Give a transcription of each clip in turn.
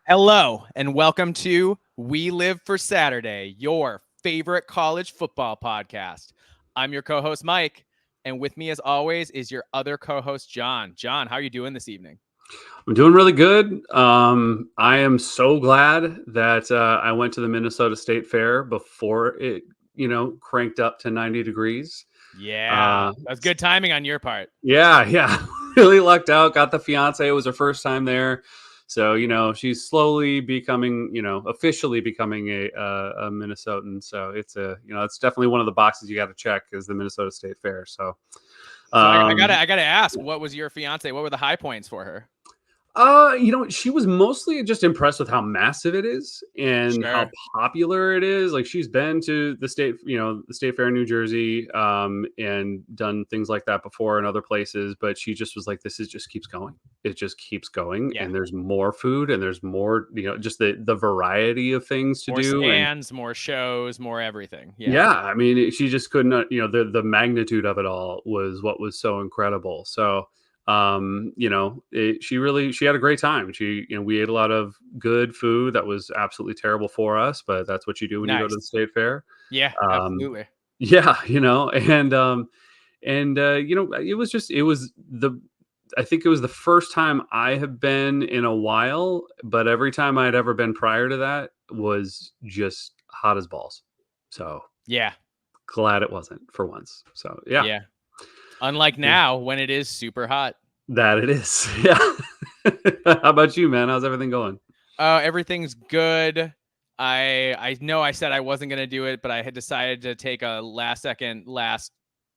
Hello, and welcome to We Live for Saturday, your favorite college football podcast. I'm your co-host, Mike, and with me, as always, is your other co-host, John. John, how are you doing this evening? I'm doing really good. I am so glad that I went to the Minnesota State Fair before it, cranked up to 90 degrees. Yeah, that's good timing on your part. Yeah. Really lucked out. Got the fiance. It was her first time there. So, she's slowly becoming, officially becoming a Minnesotan. So it's definitely one of the boxes you got to check is the Minnesota State Fair. So, I gotta ask, what was your fiance? What were the high points for her? She was mostly just impressed with how massive it is and how Sure. popular it is. Like she's been to the state fair in New Jersey, and done things like that before in other places. But she just was like, just keeps going. It just keeps going, Yeah. and there's more food, and there's more, just the variety of things to More do, and stands, more shows, more everything. yeah, I mean, she just couldn't, the magnitude of it all was what was so incredible. So, she had a great time. We ate a lot of good food that was absolutely terrible for us, but that's what you do when you go to the Nice. state fair. Yeah, Um, absolutely. yeah, I think it was the first time I have been in a while, but every time I'd ever been prior to that was just hot as balls. So Yeah. glad it wasn't for once. So yeah. Yeah. Unlike now when it is super hot. That it is. Yeah. How about you, man? How's everything going? Everything's good. I know I said I wasn't gonna do it, but I had decided to take a last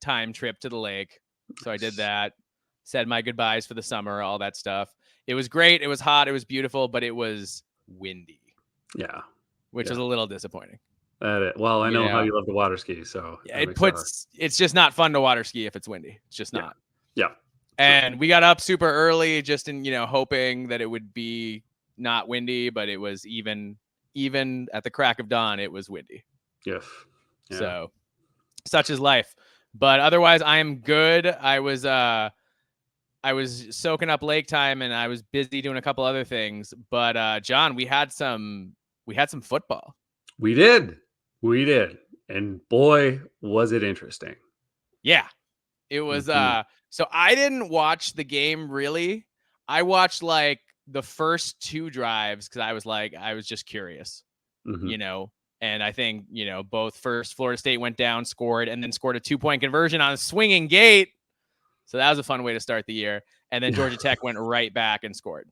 time trip to the lake. So I did that. Said my goodbyes for the summer, all that stuff. It was great. It was hot. It was beautiful, but it was windy, Yeah. which was a little disappointing. Well, I You know how know, you love to water ski, so yeah, it's just not fun to water ski if it's windy. It's just not. Yeah. And we got up super early just in, hoping that it would be not windy, but it was even at the crack of dawn, it was windy. Yeah. So such is life. But otherwise I am good. I was soaking up lake time and I was busy doing a couple other things. But John, we had some football. We did. And boy, was it interesting. Yeah. It was so I didn't watch the game really. I watched like the first two drives because I was just curious, and I think, both first Florida State went down, scored, and then scored a 2-point conversion on a swinging gate. So that was a fun way to start the year. And then Georgia Tech went right back and scored.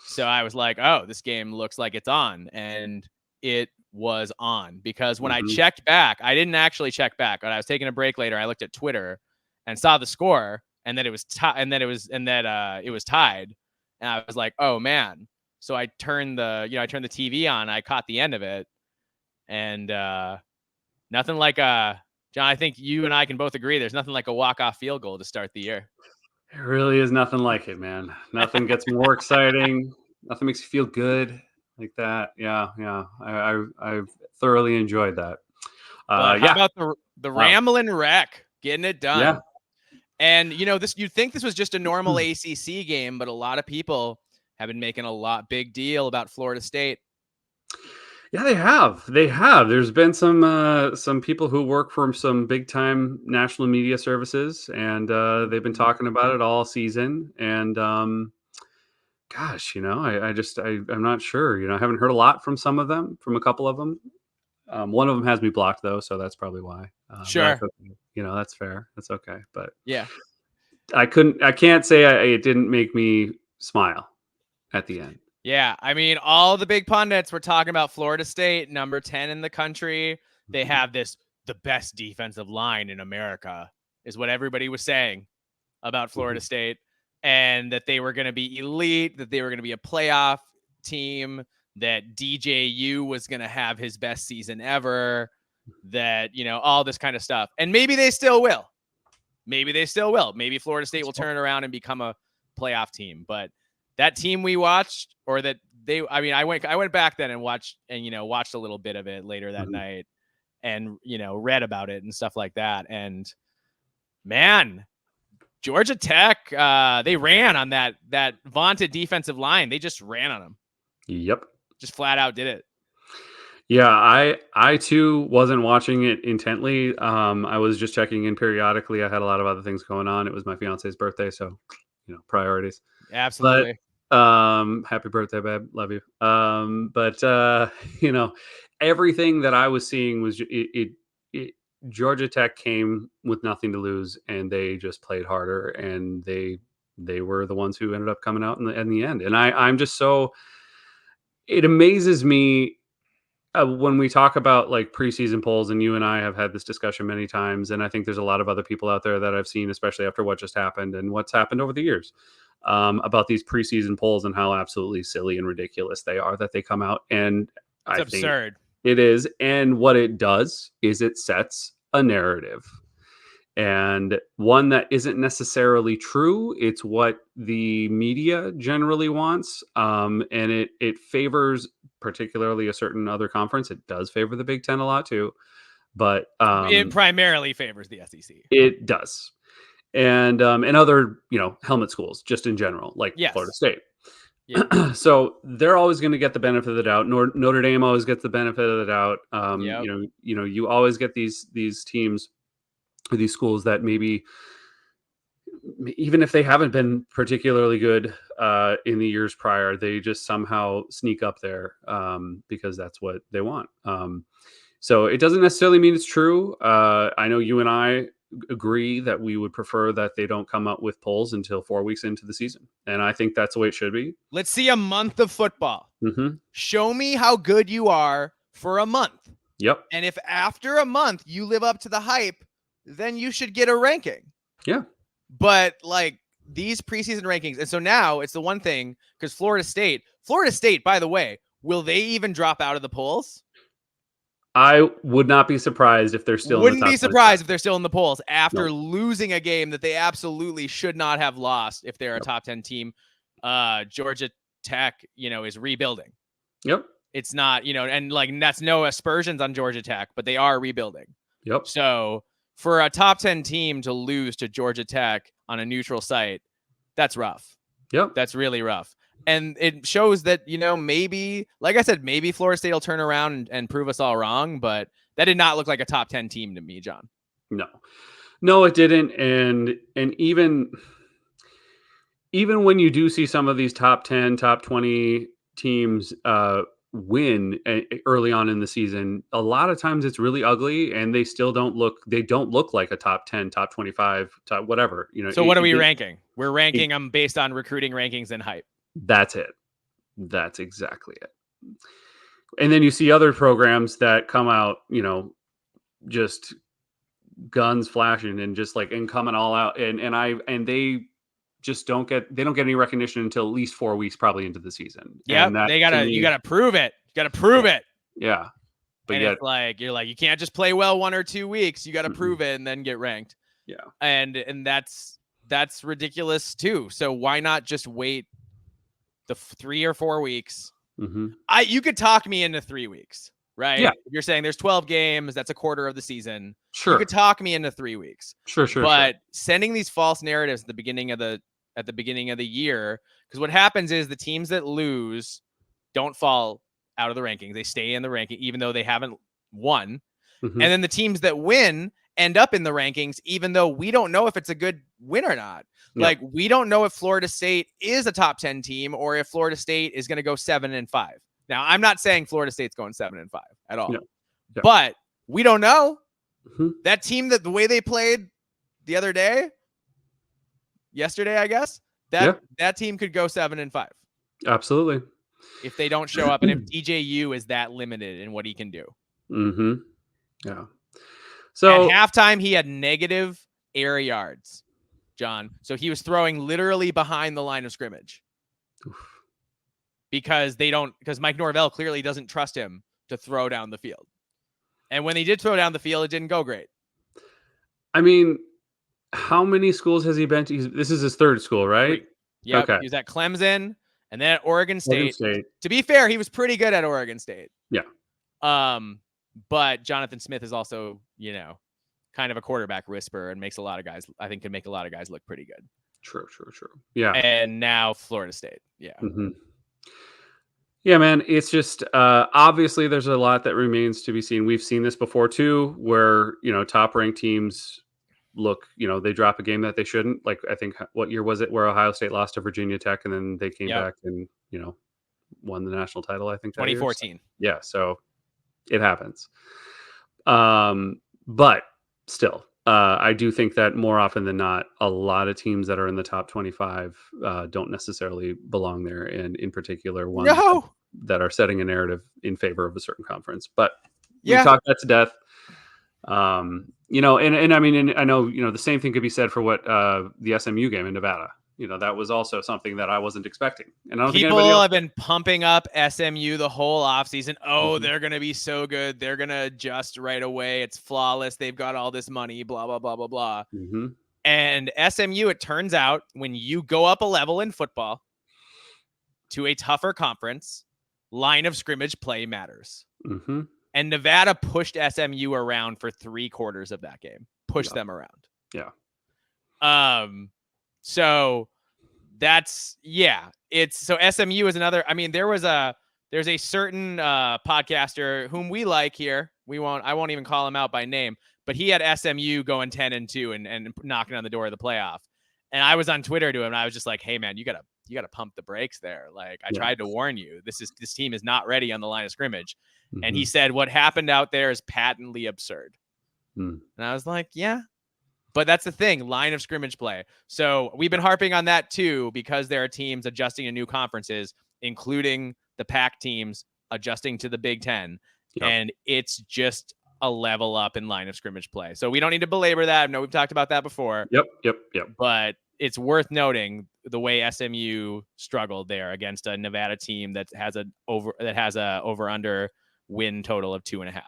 So I was like, oh, this game looks like it's on. And it was on because when I checked back, I didn't actually check back. When I was taking a break later, I looked at Twitter and saw the score, and then it was it was tied, and I was like, oh man. So I turned the TV on. I caught the end of it, and nothing like John. I think you and I can both agree there's nothing like a walk-off field goal to start the year. There really is nothing like it, man. Nothing gets more exciting. Nothing makes you feel good like that. Yeah. I've thoroughly enjoyed that. But how about the Ramblin' Wreck getting it done? Yeah. And you'd think this was just a normal ACC game, but a lot of people have been making a big deal about Florida State. Yeah, they have. There's been some people who work for some big time national media services, and they've been talking about it all season. And gosh, I'm not sure. I haven't heard a lot from from a couple of them. One of them has me blocked though, so that's probably why. Sure. That's fair. That's okay. But yeah, I can't say it didn't make me smile at the end. Yeah, I mean, all the big pundits were talking about Florida State, number 10 in the country. They have the best defensive line in America, is what everybody was saying about Florida State, and that they were going to be elite, that they were going to be a playoff team, that DJU was going to have his best season ever, that, all this kind of stuff. And maybe they still will. Maybe Florida State will turn around and become a playoff team, but that team we watched, or that I went back then and watched a little bit of it later that night, and read about it and stuff like that. And man, Georgia Tech, they ran on that vaunted defensive line. They just ran on them. Yep. just flat out did it. Yeah, I too wasn't watching it intently. I was just checking in periodically. I had a lot of other things going on. It was my fiance's birthday, so priorities. But Absolutely. happy birthday, babe. Love you. But you know, everything that I was seeing was it Georgia Tech came with nothing to lose, and they just played harder, and they were the ones who ended up coming out in the end. And I'm just so, it amazes me when we talk about like preseason polls, and you and I have had this discussion many times, and I think there's a lot of other people out there that I've seen, especially after what just happened and what's happened over the years, about these preseason polls and how absolutely silly and ridiculous they are that they come out. And It's I think absurd. it is. And what it does is it sets a narrative, and one that isn't necessarily true. It's what the media generally wants, and it favors particularly a certain other conference. It does favor the Big Ten a lot too, but It primarily favors the SEC. it does, and other helmet schools just in general, like Florida Yes. State. Yeah. So they're always going to get the benefit of the doubt. Notre Dame always gets the benefit of the doubt. Yep. You always get these teams, these schools that maybe, even if they haven't been particularly good in the years prior, they just somehow sneak up there because that's what they want. So it doesn't necessarily mean it's true. I know you and I agree that we would prefer that they don't come up with polls until 4 weeks into the season. And I think that's the way it should be. Let's see a month of football. Mm-hmm. Show me how good you are for a month. Yep. And if after a month you live up to the hype, then you should get a ranking. Yeah. But like these preseason rankings, and so now it's the one thing, because Florida State, by the way, will they even drop out of the polls? I would not be surprised if they're still Wouldn't in the top be surprised 25. if they're still in the polls after Nope. losing a game that they absolutely should not have lost if they're a top 10 team. Georgia Tech, is rebuilding. Yep. It's not, and like that's no aspersions on Georgia Tech, but they are rebuilding. Yep. So for a top 10 team to lose to Georgia Tech on a neutral site, that's rough. Yep. That's really rough. And it shows that, maybe, like I said, maybe Florida State will turn around and prove us all wrong, but that did not look like a top 10 team to me, John. No, it didn't. And even when you do see some of these top 10, top 20 teams win early on in the season, a lot of times it's really ugly, and they still don't look like a top 10, top 25, top whatever. So what are we ranking? We're ranking them based on recruiting rankings and hype. That's it. That's exactly it. And then you see other programs that come out, just guns flashing and just like and coming all out, and they just don't get any recognition until at least 4 weeks probably into the season. Yeah, you gotta prove it. You gotta prove it. Yeah. But and it's like you can't just play well 1 or 2 weeks. You gotta prove it and then get ranked. Yeah. And that's ridiculous too. So why not just wait the 3 or 4 weeks? Mm-hmm. You could talk me into 3 weeks, right? Yeah. If you're saying there's 12 games, that's a quarter of the season. Sure. You could talk me into 3 weeks. Sure. But sending these false narratives at the beginning of the year, because what happens is the teams that lose don't fall out of the rankings. They stay in the ranking even though they haven't won. Mm-hmm. And then the teams that win end up in the rankings, even though we don't know if it's a good win or not. Yeah. Like, we don't know if Florida State is a top 10 team or if Florida State is going to go 7-5. Now, I'm not saying Florida State's going 7-5 at all, but we don't know. Mm-hmm. That team, that the way they played the other day, yesterday, I guess, that team could go 7-5. Absolutely. If they don't show up, and if DJU is that limited in what he can do. Mm-hmm. Yeah. So at halftime, he had negative air yards, John. So he was throwing literally behind the line of scrimmage. Oof. Because Mike Norvell clearly doesn't trust him to throw down the field. And when he did throw down the field, it didn't go great. I mean, how many schools has he been to? This is his third school, right? Yeah. Okay. He was at Clemson and then at Oregon State. To be fair, he was pretty good at Oregon State. Yeah. But Jonathan Smith is also, kind of a quarterback whisperer and makes a lot of guys, I think, can make a lot of guys look pretty good. True. Yeah. And now Florida State. Yeah. Mm-hmm. Yeah, man. It's just obviously there's a lot that remains to be seen. We've seen this before too, where top ranked teams look, they drop a game that they shouldn't. Like I think what year was it where Ohio State lost to Virginia Tech and then they came Yep. back and won the national title. I think that year. So, 2014. yeah, so it happens. But still, I do think that more often than not, a lot of teams that are in the top 25 don't necessarily belong there, and in particular, ones No. that are setting a narrative in favor of a certain conference. But we've Yeah. talked that to death. And I mean, and I know, the same thing could be said for what the SMU game in Nevada. That was also something that I wasn't expecting, and I don't think anybody People else have did. been pumping up SMU the whole offseason. Oh, Mhm. they're going to be so good. They're going to adjust right away. It's flawless. They've got all this money, blah, blah, blah, blah, blah. Mhm. And SMU, it turns out, when you go up a level in football to a tougher conference, line of scrimmage play matters. Mhm. And Nevada pushed SMU around for 3/4 of that game. Pushed Yeah. them around. Yeah. So that's it's so SMU is another. I mean, there's a certain podcaster whom we like here. I won't even call him out by name, but he had SMU going 10-2 and knocking on the door of the playoff. And I was on Twitter to him and I was just like, hey man, you gotta pump the brakes there. Like, I Yeah. tried to warn you. This team is not ready on the line of scrimmage. And he Mhm. said what happened out there is patently absurd. Mm. And I was like, yeah, but that's the thing, line of scrimmage play. So we've been harping on that too, because there are teams adjusting to new conferences, including the Pac teams adjusting to the Big Ten. Yep. And it's just a level up in line of scrimmage play. So we don't need to belabor that. I know we've talked about that before, Yep. Yep. Yep. but it's worth noting the way SMU struggled there against a Nevada team that has a over under win total of 2.5.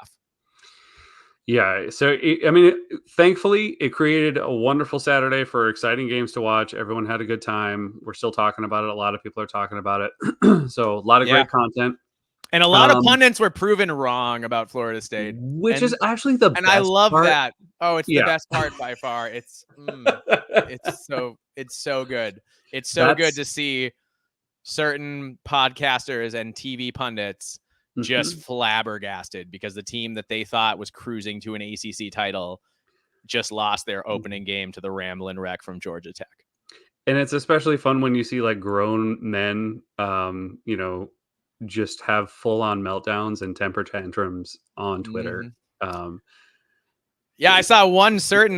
Yeah. So, I mean, thankfully, it created a wonderful Saturday for exciting games to watch. Everyone had a good time. We're still talking about it. A lot of people are talking about it. So, a lot of Yeah. great content. And a lot of Um, pundits were proven wrong about Florida State. which is And actually the and I best love part. that. Oh, it's the Yeah. best part by far. It's so good. It's so good That's to see certain podcasters and TV pundits just mhm. flabbergasted because the team that they thought was cruising to an ACC title just lost their opening game to the Ramblin' Wreck from Georgia Tech. And it's especially fun when you see like grown men, just have full on meltdowns and temper tantrums on Twitter. Mm-hmm. Um, Yeah, I saw one certain.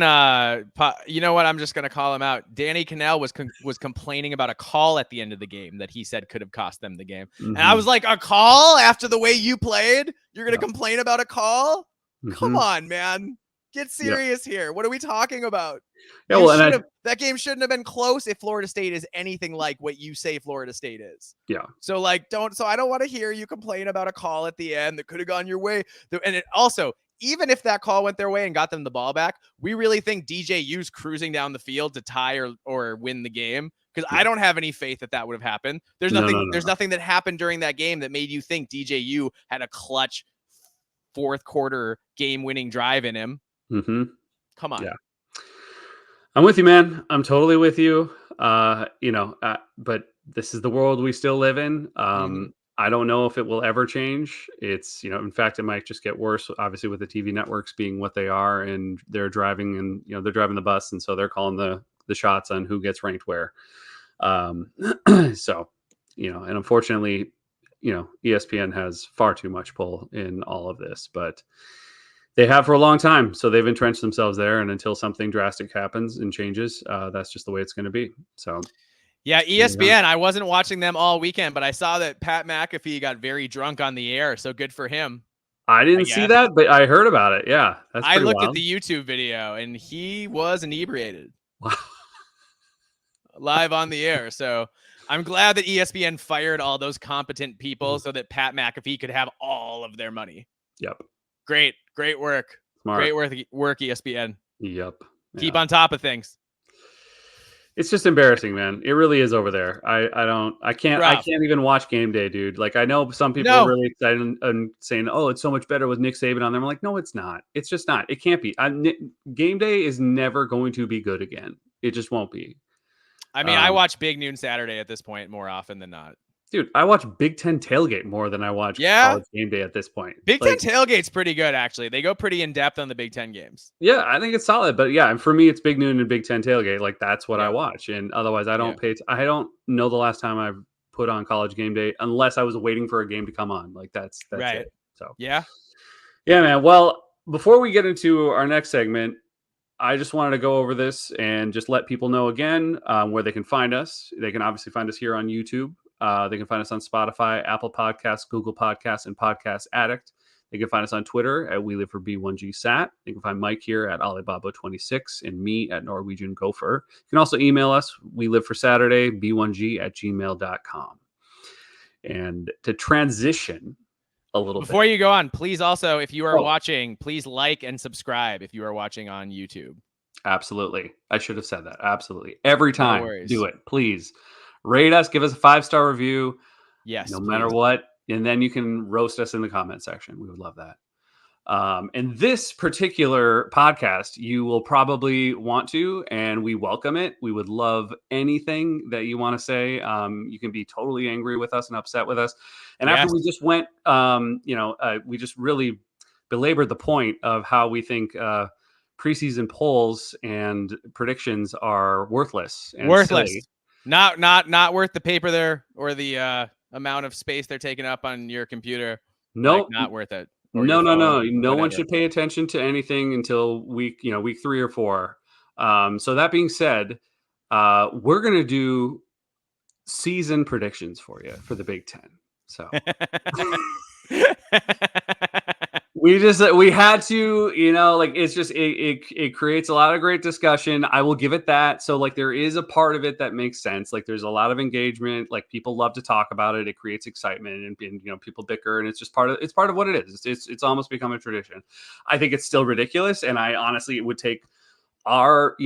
You know what? I'm just gonna call him out. Danny Cannell was complaining about a call at the end of the game that he said could have cost them the game, and I was mhm. like, a call after the way you played? You're gonna Yeah. complain about a call? Come Mhm. on, man. Get Yeah. serious here. What are we talking about? Yeah. Well, and That game shouldn't have been close if Florida State is anything like what you say Florida State is. yeah. So I don't want to hear you complain about a call at the end that could have gone your way. And it also, even if that call went their way and got them the ball back, we really think DJU's cruising down the field to tie or win the game? Because I Yeah. don't have any faith that would have happened. There's No, no, nothing. no, There's no. nothing that happened during that game that made you think DJU had a clutch fourth quarter game-winning drive in him. Mhm. Come on. Yeah. I'm with you, man. I'm totally with you. But this is the world we still live in. Mm-hmm. I don't know if it will ever change. It's, in fact, it might just get worse, obviously, with the TV networks being what they are, and they're driving they're driving the bus. And so they're calling the shots on who gets ranked where. Um, so, and unfortunately, ESPN has far too much pull in all of this, but they have for a long time, so they've entrenched themselves there, and until something drastic happens and changes, that's just the way it's going to be. So, Yeah, yeah. ESPN. I wasn't watching them all weekend, but I saw that Pat McAfee got very drunk on the air. So good for him, I I didn't see guess. that, but I heard about it. Yeah, that's I pretty looked at wild. the YouTube video and he was inebriated Wow. live on the air. So I'm glad that ESPN fired all those competent people Mm. so that Pat McAfee could have all of their money. Yep. Great work. Smart. Great work, ESPN. Yep. Keep Yeah. on top of things. It's just embarrassing, man. It really is over there. I Rough. can't even watch game day, dude. Like I know some people are No, really excited and saying, "Oh, it's so much better with Nick Saban on there." I'm like, "No, it's not. It's just not. It can't be. Game day is never going to be good again. It just won't be." I mean, I Um, watch Big Noon Saturday at this point more often than not. Dude, I watch Big Ten Tailgate more than I watch Yeah. College Game Day at this point. Big Ten Like, tailgate's pretty good, actually. They go pretty in depth on the Big Ten games. yeah, I think it's solid, but yeah, and for me, it's Big Noon and Big Ten Tailgate. Like, that's what I Yeah. watch, and otherwise, I Yeah. don't I don't know the last time I've put on College Game Day unless I was waiting for a game to come on. Like, that's Right. it. So, Yeah. yeah, man. Well, before we get into our next segment, I just wanted to go over this and just let people know again where they can find us. They can obviously find us here on YouTube. They can find us on Spotify, Apple Podcasts, Google Podcasts, and Podcast Addict. They can find us on Twitter at We Live for B1GSat. You can find Mike here at Alibaba26 and me at Norwegian Gopher. You can also email us, We Live for Saturday, B1G at gmail.com. And to transition a little Before bit. you go on, please also, if you are Oh, watching, please like and subscribe if you are watching on YouTube. absolutely. I should have said that. Absolutely. Every No time, do worries. it. Please rate us, give us a 5-star review, Yes, no matter please. what. And then you can roast us in the comment section. We would love that. And this particular podcast, you will probably want to, and we welcome it. We would love anything that you want to say. You can be totally angry with us and upset with us. And after Yes. we just went, we just really belabored the point of how we think preseason polls and predictions are worthless and silly. Worthless. Not worth the paper there or the amount of space they're taking up on your computer. Like, Nope. not worth it. Or your No, no, phone, no. No one whatever. should pay attention to anything until week 3 or 4. So that being said, we're gonna do season predictions for you for the Big Ten. So we had to, like it's just it creates a lot of great discussion. I will give it that. So like there is a part of it that makes sense. Like there's a lot of engagement. Like people love to talk about it. It creates excitement and people bicker and it's part of what it is. It's almost become a tradition. I think it's still ridiculous, and I honestly it would take our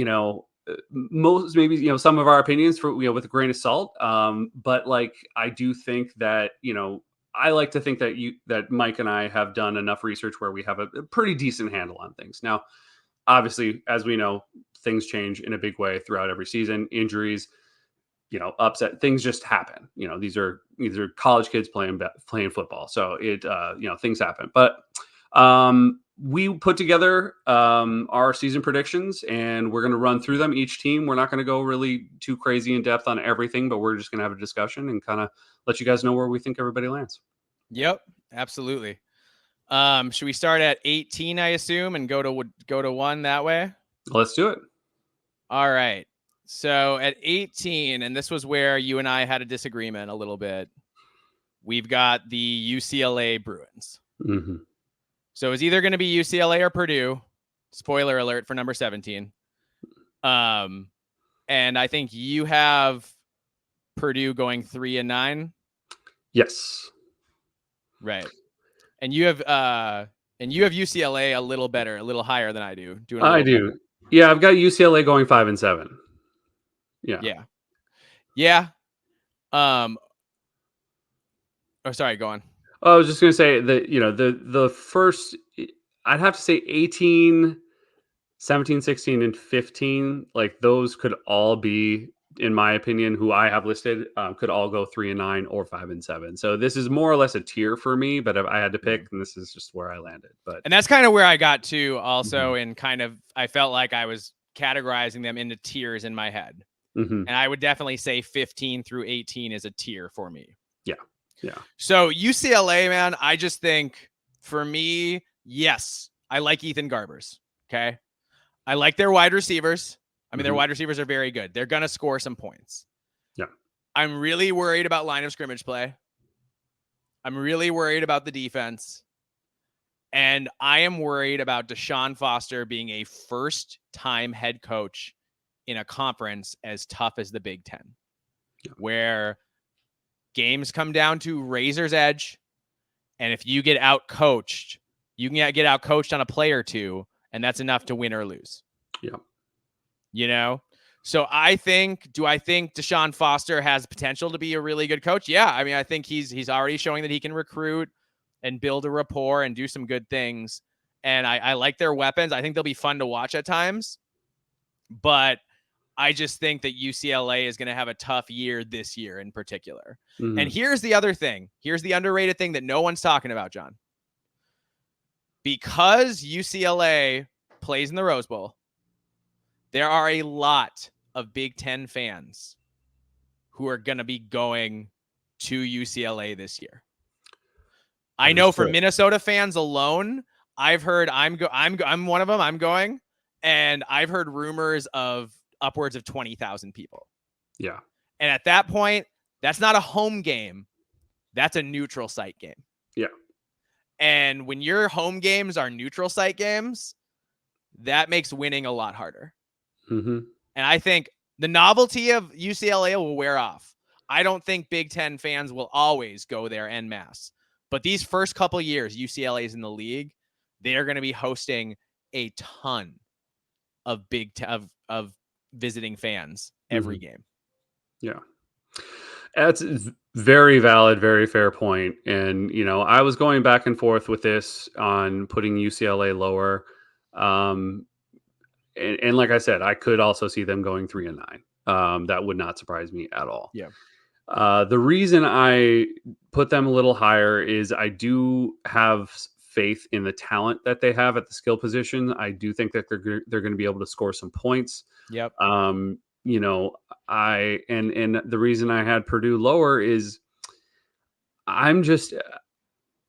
most maybe some of our opinions for with a grain of salt. But like I do think that I like to think that Mike and I have done enough research where we have a pretty decent handle on things. Now, obviously, as we know, things change in a big way throughout every season. Injuries, upset things just happen. These are college kids playing football, so it things happen. But we put together our season predictions, and we're going to run through them each team. We're not going to go really too crazy in depth on everything, but we're just going to have a discussion and kind of let you guys know where we think everybody lands. Yep, absolutely. Should we start at 18, I assume, and go to 1 that way? Let's do it. All right. So at 18, and this was where you and I had a disagreement a little bit. We've got the UCLA Bruins. Mm-hmm. So it's either going to be UCLA or Purdue. Spoiler alert for number 17. And I think you have Purdue going 3-9. Yes. Right. And you have UCLA a little better, a little higher than I do. Doing a I little do. better. Yeah, I've got UCLA going 5-7. Yeah. Yeah. Yeah. Oh, sorry, go on. I was just going to say that, the first, I'd have to say 18, 17, 16, and 15, like those could all be, in my opinion, who I have listed, could all go 3-9 or 5-7. So this is more or less a tier for me, but if I had to pick, and this is just where I landed. But And that's kind of where I got to also in kind of, I felt like I was categorizing them into tiers in my head. Mm-hmm. And I would definitely say 15 through 18 is a tier for me. Yeah. Yeah. So UCLA, man, I just think for me, yes, I like Ethan Garbers. Okay. I like their wide receivers. I mean, their wide receivers are very good. They're going to score some points. Yeah. I'm really worried about line of scrimmage play. I'm really worried about the defense. And I am worried about Deshaun Foster being a first-time head coach in a conference as tough as the Big Ten, where games come down to razor's edge. And if you get out-coached, you can get out-coached on a play or two, and that's enough to win or lose. Yeah. So do I think Deshaun Foster has potential to be a really good coach? Yeah. I mean, I think he's already showing that he can recruit and build a rapport and do some good things. And I like their weapons. I think they'll be fun to watch at times, but I just think that UCLA is going to have a tough year this year in particular. And Mhm. here's the other thing. Here's the underrated thing that no one's talking about, John. Because UCLA plays in the Rose Bowl, there are a lot of Big Ten fans who are going to be going to UCLA this year. I know for Understood. Minnesota fans alone, I've heard I'm one of them. I'm going, and I've heard rumors of upwards of 20,000 people. Yeah. And at that point, that's not a home game. That's a neutral site game. Yeah. And when your home games are neutral site games, that makes winning a lot harder. Mhm. And I think the novelty of UCLA will wear off. I don't think Big Ten fans will always go there en masse. But these first couple years, UCLA is in the league. They are going to be hosting a ton of of visiting fans every game. Yeah. That's very valid, very fair point. And, I was going back and forth with this on putting UCLA lower. Um, and like I said, I could also see them going 3-9. That would not surprise me at all. Yeah. The reason I put them a little higher is I do have faith in the talent that they have at the skill position. I do think that they're going to be able to score some points. Yep. You know, and the reason I had Purdue lower is I'm just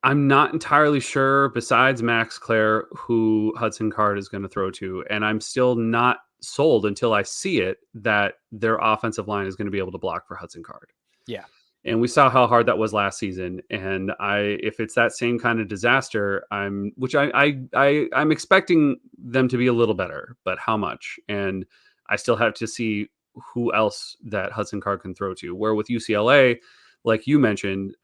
I'm not entirely sure, besides Max Clare, who Hudson Card is going to throw to, and I'm still not sold until I see it that their offensive line is going to be able to block for Hudson Card. Yeah. And we saw how hard that was last season. And if it's that same kind of disaster, I'm expecting them to be a little better, but how much? And I still have to see who else that Hudson Card can throw to. Where with UCLA, like you mentioned,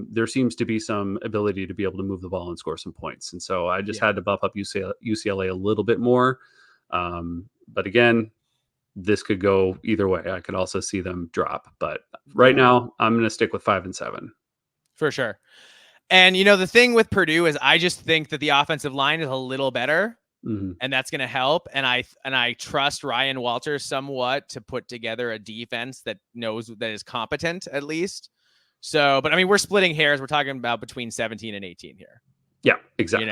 there seems to be some ability to be able to move the ball and score some points. And so I just had to bump up UCLA a little bit more. But again, this could go either way. I could also see them drop, but right now I'm going to stick with 5 and 7 for sure. And the thing with Purdue is I just think that the offensive line is a little better, and that's going to help. And I trust Ryan Walters somewhat to put together a defense that is competent at least. So, but I mean, we're splitting hairs. We're talking about between 17 and 18 here. Yeah, exactly.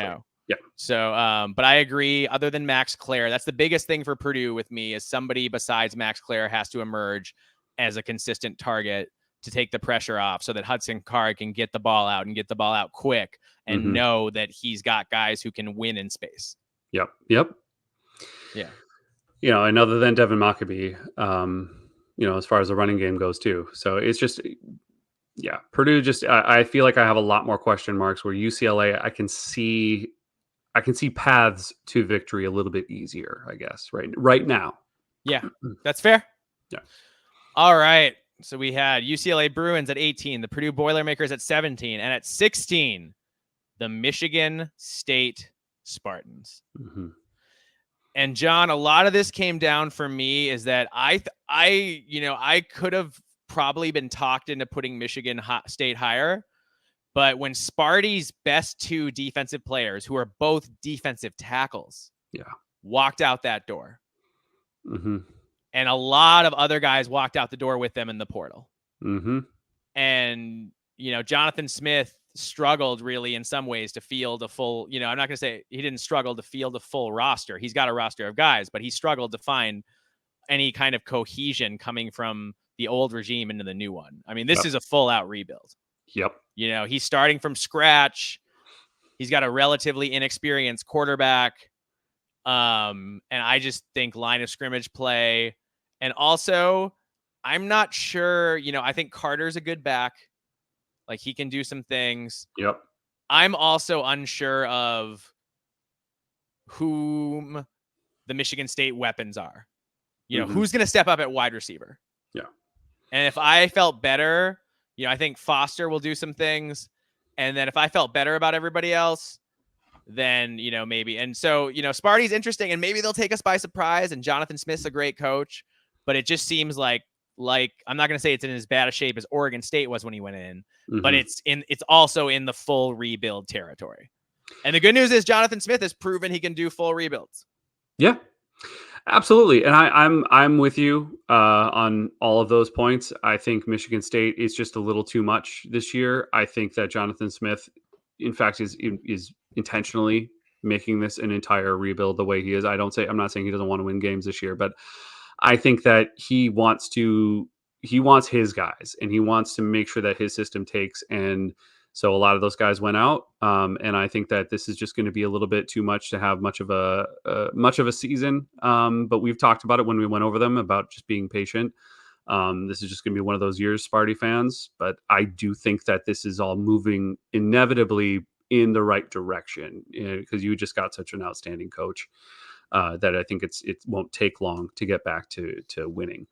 Yeah. So, but I agree. Other than Max Clare, that's the biggest thing for Purdue with me is somebody besides Max Clare has to emerge as a consistent target to take the pressure off so that Hudson Card can get the ball out and get the ball out quick and know that he's got guys who can win in space. Yep. Yeah. And other than Devin Mockabee, as far as the running game goes too. So it's just, Purdue I feel like I have a lot more question marks where UCLA, I can see paths to victory a little bit easier, I guess, right now. Yeah, that's fair. Yeah. All right. So we had UCLA Bruins at 18, the Purdue Boilermakers at 17, and at 16, the Michigan State Spartans. And John, a lot of this came down for me is that I could have probably been talked into putting Michigan State higher. But when Sparty's best two defensive players, who are both defensive tackles, walked out that door, and a lot of other guys walked out the door with them in the portal, and Jonathan Smith struggled really in some ways to field a full. I'm not going to say he didn't struggle to field a full roster. He's got a roster of guys, but he struggled to find any kind of cohesion coming from the old regime into the new one. I mean, this is a full out rebuild. Yep. He's starting from scratch. He's got a relatively inexperienced quarterback. And I just think line of scrimmage play. And also, I'm not sure, I think Carter's a good back. Like, he can do some things. Yep. I'm also unsure of whom the Michigan State weapons are. Who's going to step up at wide receiver? Yeah. And if I felt better, I think Foster will do some things. And then if I felt better about everybody else, then, maybe. And so, Sparty's interesting and maybe they'll take us by surprise. And Jonathan Smith's a great coach, but it just seems like I'm not going to say it's in as bad a shape as Oregon State was when he went in, but it's also in the full rebuild territory. And the good news is Jonathan Smith has proven he can do full rebuilds. Yeah. Absolutely, and I'm with you on all of those points. I think Michigan State is just a little too much this year. I think that Jonathan Smith, in fact, is intentionally making this an entire rebuild the way he is. I'm not saying he doesn't want to win games this year, but I think that he wants his guys, and he wants to make sure that his system takes. And so a lot of those guys went out, and I think that this is just going to be a little bit too much to have much of a season. But we've talked about it when we went over them about just being patient. This is just going to be one of those years, Sparty fans. But I do think that this is all moving inevitably in the right direction because you just got such an outstanding coach that I think it won't take long to get back to winning.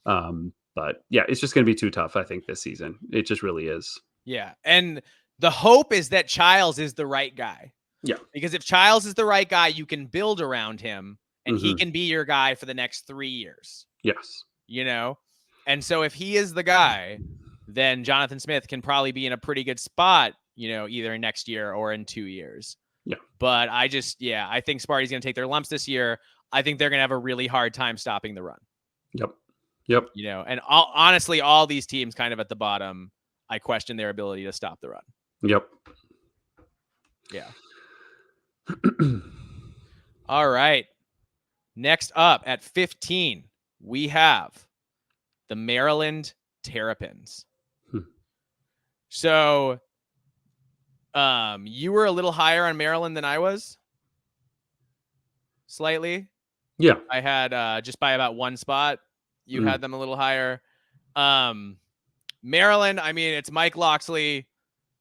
But yeah, it's just going to be too tough. I think this season it just really is. Yeah, and the hope is that Childs is the right guy. Yeah, because if Childs is the right guy, you can build around him, and he mm-hmm. can be your guy for the next 3 years. Yes, You know, and so if he is the guy, then Jonathan Smith can probably be in a pretty good spot. Either next year or in 2 years. yeah. But I think Sparty's going to take their lumps this year. I think they're going to have a really hard time stopping the run. Yep. And honestly, all these teams kind of at the bottom, I question their ability to stop the run. Yep. Yeah. All right. Next up at 15, we have the Maryland Terrapins. So, you were a little higher on Maryland than I was. Slightly. Yeah. I had just by about one spot. You had them a little higher. Maryland, I mean, it's Mike Loxley.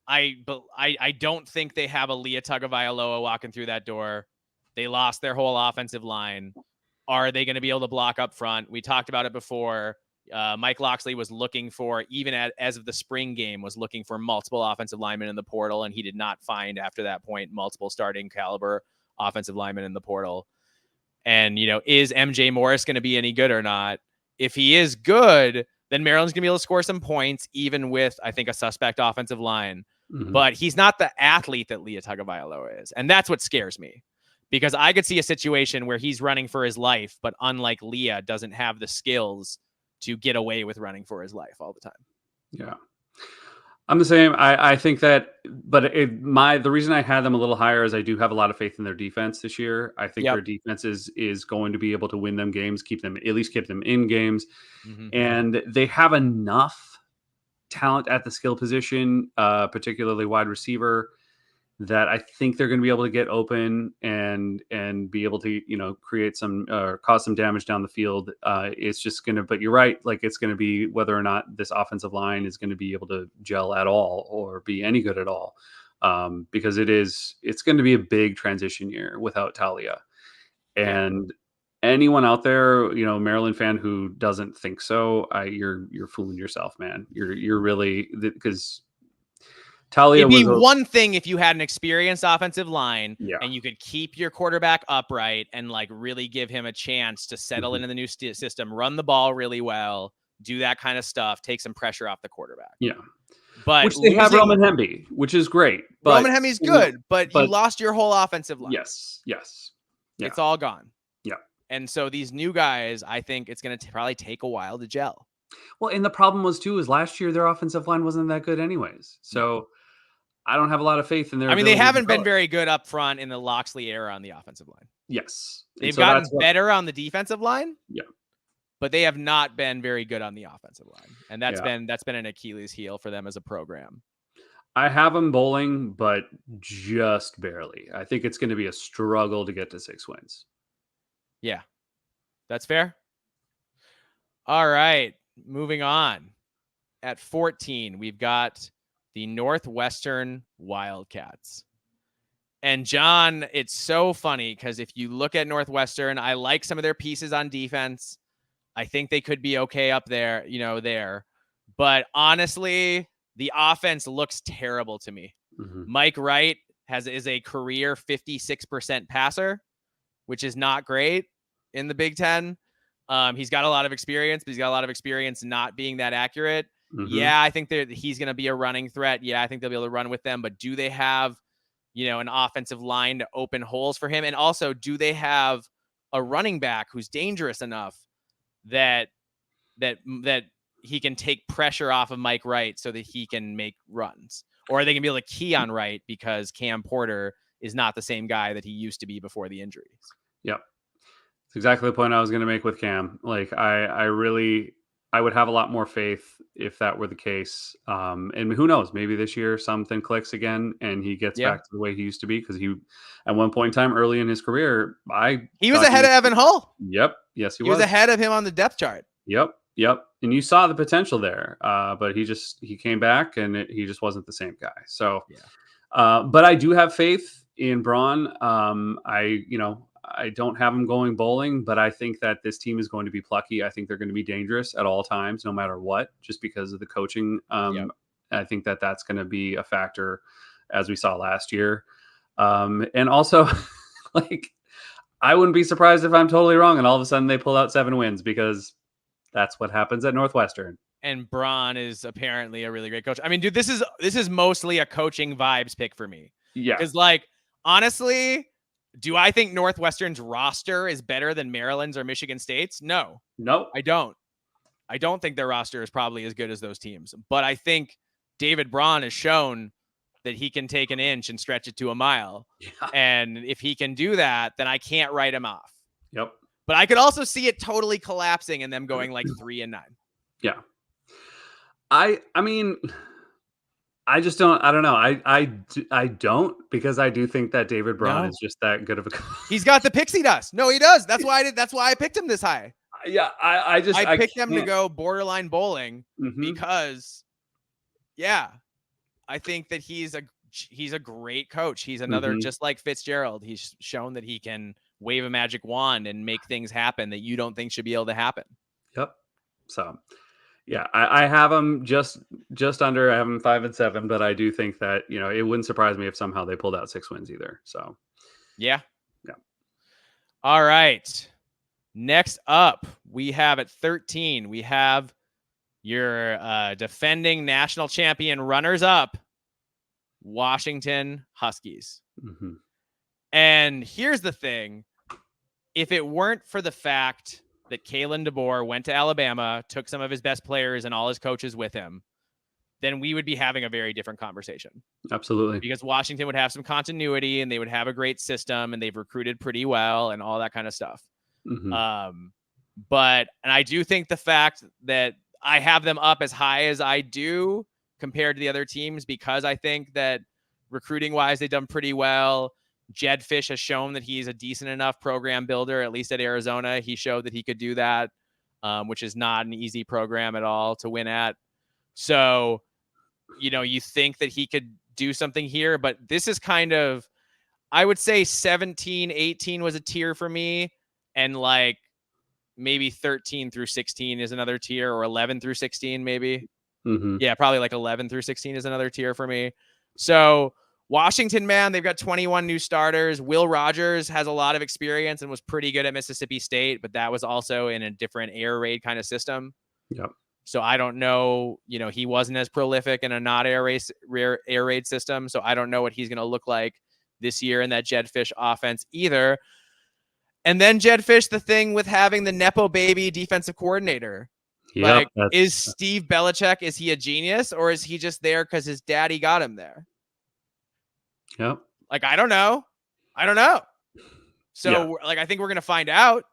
I don't think they have a Lia Tagovailoa walking through that door. They lost their whole offensive line. Are they going to be able to block up front? We talked about it before. Mike Loxley was looking for, even as of the spring game, was looking for multiple offensive linemen in the portal, and he did not find, after that point, multiple starting caliber offensive linemen in the portal. And, is MJ Morris going to be any good or not? If he is good, then Maryland's going to be able to score some points, even with, I think, a suspect offensive line. Mm-hmm. But he's not the athlete that Lia Tagovailoa is. And that's what scares me. Because I could see a situation where he's running for his life, but unlike Lia, doesn't have the skills to get away with running for his life all the time. Yeah. I'm the same. I think that, but the reason I had them a little higher is I do have a lot of faith in their defense this year. I think their defense is going to be able to win them games, keep them in games. Mm-hmm. And they have enough talent at the skill position, particularly wide receiver, that I think they're going to be able to get open and be able to, create some cause some damage down the field. It's just going to, but you're right. Like it's going to be whether or not this offensive line is going to be able to gel at all or be any good at all. Because it's going to be a big transition year without Talia. And anyone out there, Maryland fan who doesn't think so, you're fooling yourself, man. You're really, because Talia It'd be one thing if you had an experienced offensive line and you could keep your quarterback upright and like really give him a chance to settle into the new system, run the ball really well, do that kind of stuff, take some pressure off the quarterback. Yeah. But which they have Roman Hemby, which is great. But Roman Hemby's good, but you lost your whole offensive line. Yes. Yeah. It's all gone. Yeah. And so these new guys, I think it's going to probably take a while to gel. Well, and the problem was too, is last year their offensive line wasn't that good anyways. So I don't have a lot of faith in their. I mean, they haven't been very good up front in the Loxley era on the offensive line. Yes. They've gotten better on the defensive line. Yeah. But they have not been very good on the offensive line. And that's been an Achilles heel for them as a program. I have them bowling, but just barely. I think it's going to be a struggle to get to 6 wins. Yeah. That's fair. All right. Moving on. At 14, we've got the Northwestern Wildcats. And John, it's so funny because if you look at Northwestern, I like some of their pieces on defense. I think they could be okay up there, there. But honestly, the offense looks terrible to me. Mm-hmm. Mike Wright is a career 56% passer, which is not great in the Big Ten. He's got a lot of experience, but he's got a lot of experience not being that accurate. Mm-hmm. Yeah, I think he's going to be a running threat. Yeah, I think they'll be able to run with them. But do they have, an offensive line to open holes for him? And also, do they have a running back who's dangerous enough that he can take pressure off of Mike Wright so that he can make runs, or they can be able to key on Wright because Cam Porter is not the same guy that he used to be before the injuries. Yep. It's exactly the point I was going to make with Cam. Like I would have a lot more faith if that were the case. And who knows, maybe this year something clicks again and he gets Yeah. back to the way he used to be. Cause he, at one point in time early in his career, He was ahead of Evan Hull. Yep. Yes, he was ahead of him on the depth chart. Yep. And you saw the potential there. But he came back and he just wasn't the same guy. So, yeah. But I do have faith in Braun. I don't have them going bowling, but I think that this team is going to be plucky. I think they're going to be dangerous at all times, no matter what, just because of the coaching. I think that that's going to be a factor, as we saw last year. And also, like, I wouldn't be surprised if I'm totally wrong and all of a sudden they pull out 7 wins, because that's what happens at Northwestern. And Braun is apparently a really great coach. I mean, dude, this is mostly a coaching vibes pick for me. Yeah. Because, like, honestly, do I think Northwestern's roster is better than Maryland's or Michigan State's? No. I don't. I don't think their roster is probably as good as those teams. But I think David Braun has shown that he can take an inch and stretch it to a mile. Yeah. And if he can do that, then I can't write him off. Yep. But I could also see it totally collapsing and them going like 3-9. Yeah. I mean, I just don't. I don't know. I don't, because I do think that David Braun is just that good of a. He's got the pixie dust. No, he does. That's why I picked him this high. Yeah, I picked him to go borderline bowling because, I think that he's a great coach. He's another just like Fitzgerald. He's shown that he can wave a magic wand and make things happen that you don't think should be able to happen. Yep. So. Yeah, I have them just under. I have them 5-7, but I do think that, it wouldn't surprise me if somehow they pulled out 6 wins either. So, yeah. All right. Next up, we have at 13, we have your defending national champion runners-up, Washington Huskies. And here's the thing: if it weren't for the fact that Kalen DeBoer went to Alabama, took some of his best players and all his coaches with him, then we would be having a very different conversation. Absolutely. Because Washington would have some continuity and they would have a great system and they've recruited pretty well and all that kind of stuff. But I do think the fact that I have them up as high as I do compared to the other teams, because I think that recruiting wise, they've done pretty well. Jed Fish has shown that he's a decent enough program builder, at least at Arizona. He showed that he could do that, which is not an easy program at all to win at. So, you think that he could do something here, but this is kind of, I would say 17, 18 was a tier for me. And like maybe 13 through 16 is another tier, or 11 through 16, maybe. Yeah, probably like 11 through 16 is another tier for me. So Washington, man, they've got 21 new starters. Will Rogers has a lot of experience and was pretty good at Mississippi State, but that was also in a different air raid kind of system. Yep. So I don't know, he wasn't as prolific in a not air raid system. So I don't know what he's going to look like this year in that Jed Fish offense either. And then Jed Fish, the thing with having the Nepo baby defensive coordinator. Yep, is Steve Belichick, is he a genius, or is he just there because his daddy got him there? Yep. Like, I don't know. So I think we're going to find out.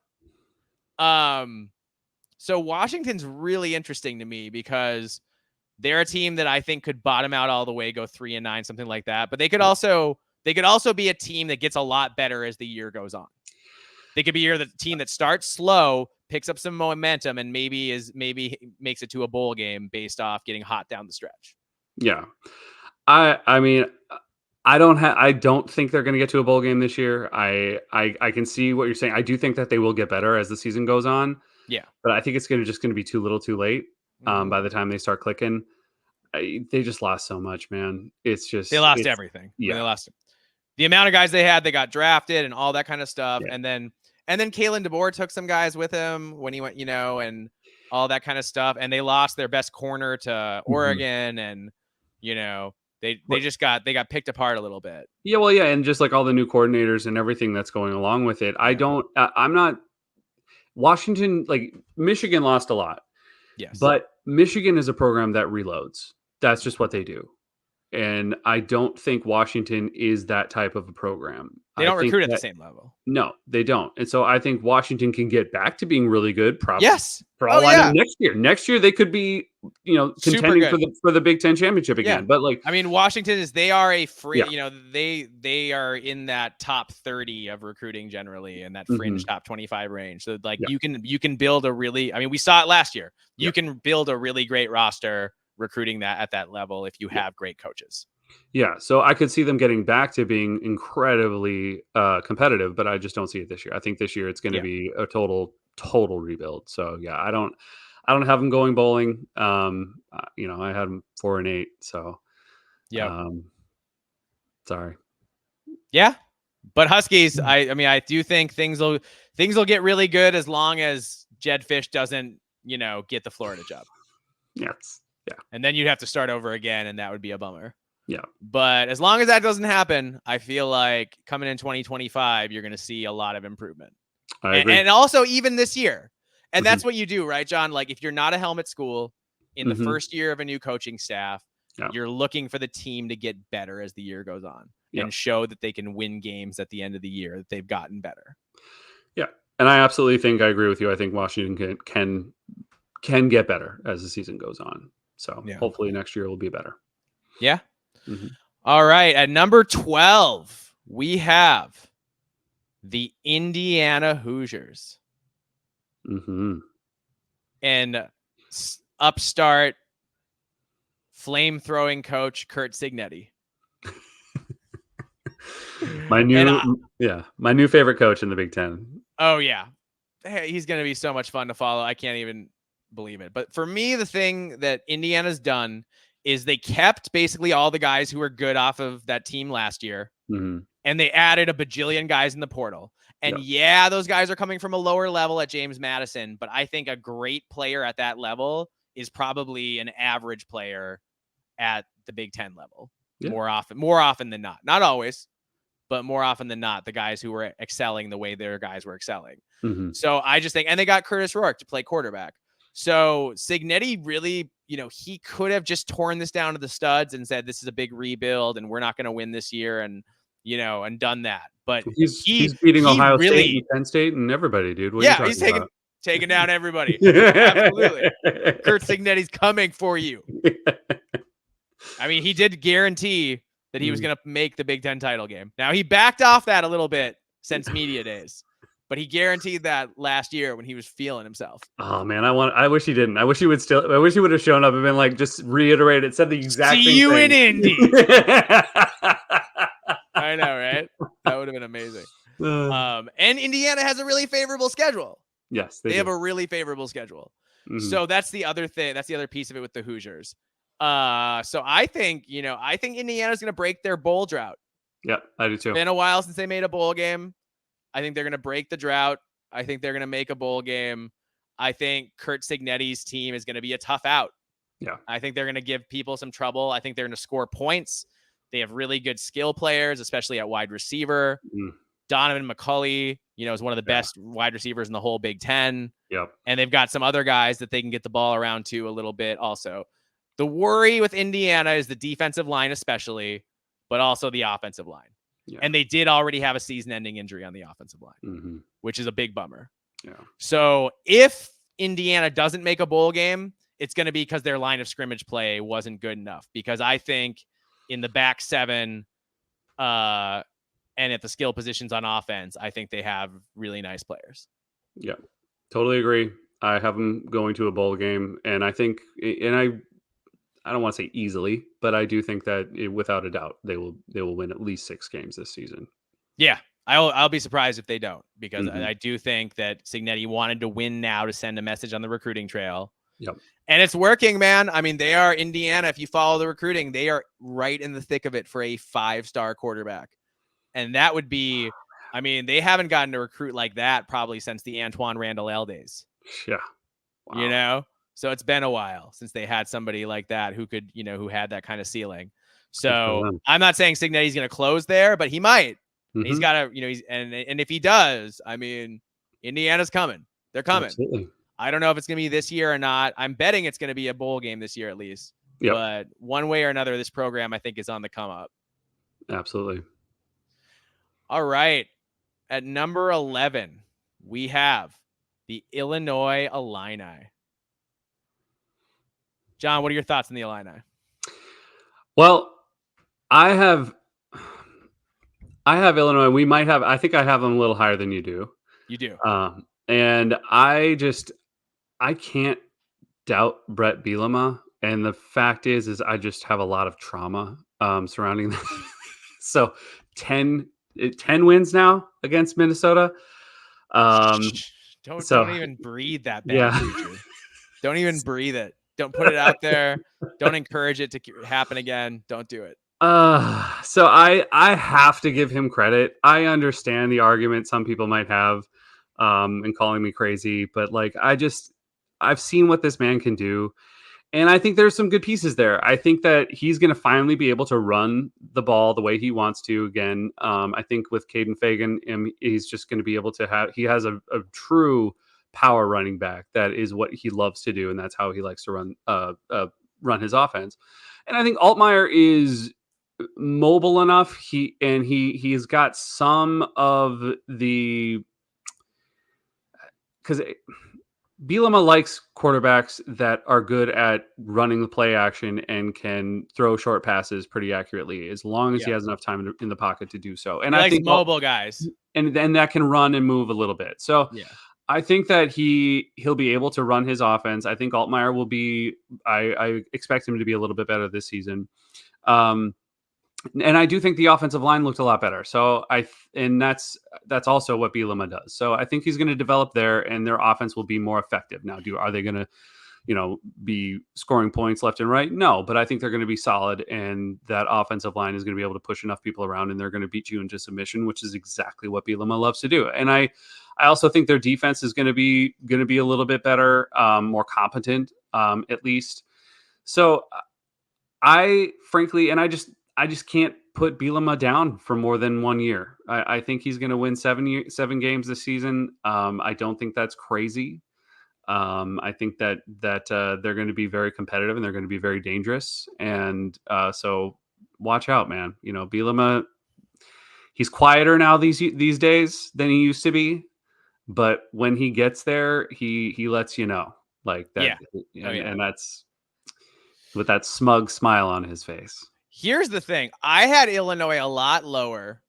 So Washington's really interesting to me because they're a team that I think could bottom out all the way, go 3-9, something like that. But they could also be a team that gets a lot better as the year goes on. They could be the team that starts slow, picks up some momentum, and maybe makes it to a bowl game based off getting hot down the stretch. Yeah. I mean, I don't think they're going to get to a bowl game this year. I can see what you're saying. I do think that they will get better as the season goes on. Yeah. But I think it's going to be too little too late by the time they start clicking. They just lost so much, man. They lost everything. Yeah. They lost the amount of guys they had. They got drafted and all that kind of stuff. Yeah. And then Kalen DeBoer took some guys with him when he went, and all that kind of stuff. And they lost their best corner to Oregon. And, They just got picked apart a little bit. Yeah, well, yeah, and just like all the new coordinators and everything that's going along with it, I'm not Washington, like Michigan lost a lot, Yes. but Michigan is a program that reloads. That's just what they do. And I don't think Washington is that type of a program. They I don't think recruit at the that same level. no, they don't. And so I think Washington can get back to being really good. Yes. For Oh all I know, yeah. next year. Next year they could be, Super contending good. for the Big Ten championship Yeah. again. But like, I mean, Washington they are a free, yeah, they are in that top 30 of recruiting generally, in that fringe top 25 range. So like yeah, you can build a really, I mean, we saw it last year. yeah, You can build a really great roster recruiting that at that level if you yeah. have great coaches. Yeah, so I could see them getting back to being incredibly competitive, but I just don't see it this year. I think this year it's going to Yeah. be a total rebuild. So yeah, I don't have them going bowling. I had them 4-8. So Yep. um, sorry. Yeah. But Huskies, I mean, I do think things will get really good as long as Jed Fish doesn't, get the Florida job. Yes. Yeah. And then you'd have to start over again, and that would be a bummer. Yeah. But as long as that doesn't happen, I feel like coming in 2025, you're going to see a lot of improvement. I agree. And also even this year. And Mhm. that's what you do, right, John? Like if you're not a helmet school in the Mhm. first year of a new coaching staff, Yeah. you're looking for the team to get better as the year goes on Yeah. and show that they can win games at the end of the year, that they've gotten better. Yeah. And I absolutely think I agree with you. I think Washington can get better as the season goes on. So Yeah. hopefully next year will be better. Yeah. Mhm. All right. At number 12, we have the Indiana Hoosiers. Mhm. And upstart flame-throwing coach Curt Cignetti. My new favorite coach in the Big Ten. Oh yeah, hey, he's going to be so much fun to follow. I can't even believe it. But for me, the thing that Indiana's done is they kept basically all the guys who were good off of that team last year, Mhm. and they added a bajillion guys in the portal. And yeah, those guys are coming from a lower level at James Madison, but I think a great player at that level is probably an average player at the Big Ten level. Yeah. More often than not. Not always, but more often than not, the guys who were excelling the way their guys were excelling. Mhm. So I just think, and they got Curtis Rourke to play quarterback. So Cignetti really, he could have just torn this down to the studs and said, this is a big rebuild and we're not going to win this year. And, and done that. But He's beating he Ohio State really, and Penn State and everybody, dude. What are you yeah, he's talking about? taking down everybody. Absolutely. Curt Cignetti's coming for you. I mean, he did guarantee that he was going to make the Big Ten title game. Now, he backed off that a little bit since media days, but he guaranteed that last year when he was feeling himself. Oh man, I wish he didn't. I wish he would have shown up and been like, just reiterated, said the exact See same you thing. in Indy. I know, right? That would have been amazing. And Indiana has a really favorable schedule. Yes, they have a really favorable schedule. Mm-hmm. So that's the other thing. That's the other piece of it with the Hoosiers. So I think Indiana's going to break their bowl drought. Yeah, I do too. It's been a while since they made a bowl game. I think they're going to break the drought. I think they're going to make a bowl game. I think Curt Cignetti's team is going to be a tough out. Yeah. I think they're going to give people some trouble. I think they're going to score points. They have really good skill players, especially at wide receiver. Donovan McCulley, is one of the best wide receivers in the whole Big Ten. Yep. And they've got some other guys that they can get the ball around to a little bit also. The worry with Indiana is the defensive line especially, but also the offensive line. Yeah. And they did already have a season-ending injury on the offensive line, which is a big bummer. Yeah. So if Indiana doesn't make a bowl game, it's going to be because their line of scrimmage play wasn't good enough. Because I think in the back seven and at the skill positions on offense, I think they have really nice players. Yeah, totally agree. I have them going to a bowl game, and I think, and I don't want to say easily, but I do think that without a doubt they will win at least 6 games this season. Yeah, I'll be surprised if they don't, because I do think that Cignetti wanted to win now to send a message on the recruiting trail. Yep. And it's working, man. I mean, they are Indiana. If you follow the recruiting, they are right in the thick of it for a 5-star quarterback. And that would be, I mean, they haven't gotten to recruit like that probably since the Antoine Randall L days. Yeah. Wow. So it's been a while since they had somebody like that who could, who had that kind of ceiling. So I'm not saying Cignetti's going to close there, but he might. Mm-hmm. He's got to, he's and if he does, I mean, Indiana's coming. They're coming. Absolutely. I don't know if it's going to be this year or not. I'm betting it's going to be a bowl game this year at least. Yep. But one way or another, this program I think is on the come up. Absolutely. All right. At number 11, we have the Illinois Illini. John, what are your thoughts on the Illini? Well, I have Illinois. I think I have them a little higher than you do. You do. And I can't doubt Brett Bielema. And the fact is I just have a lot of trauma surrounding that. So 10 wins now against Minnesota. Don't even breathe that bad future. Don't even breathe it. Don't put it out there. Don't encourage it to happen again. Don't do it. So I have to give him credit. I understand the argument some people might have in calling me crazy, but like I've seen what this man can do. And I think there's some good pieces there. I think that he's going to finally be able to run the ball the way he wants to again. I think with Caden Fagan, he's just going to be able to he has a true power running back. That is what he loves to do. And that's how he likes to run his offense. And I think Altmaier is mobile enough. He's got some of the, because Bielema likes quarterbacks that are good at running the play action and can throw short passes pretty accurately, as long as he has enough time in the pocket to do so. And I think mobile guys, and that can run and move a little bit. So I think that he'll be able to run his offense. I think Altmaier will be. I expect him to be a little bit better this season. And I do think the offensive line looked a lot better. So that's also what Bielema does. So I think he's going to develop there, and their offense will be more effective. Now, are they going to, be scoring points left and right? No, but I think they're going to be solid, and that offensive line is going to be able to push enough people around, and they're going to beat you into submission, which is exactly what Bielema loves to do. And I also think their defense is going to be a little bit better, more competent, at least. So I just can't put Bielema down for more than 1 year. I think he's going to win 7 games this season. I don't think that's crazy. I think that they're going to be very competitive and they're going to be very dangerous. And so watch out, man. Bielema, he's quieter now these days than he used to be. But when he gets there, he lets you know like that. Yeah. And that's with that smug smile on his face. Here's the thing. I had Illinois a lot lower,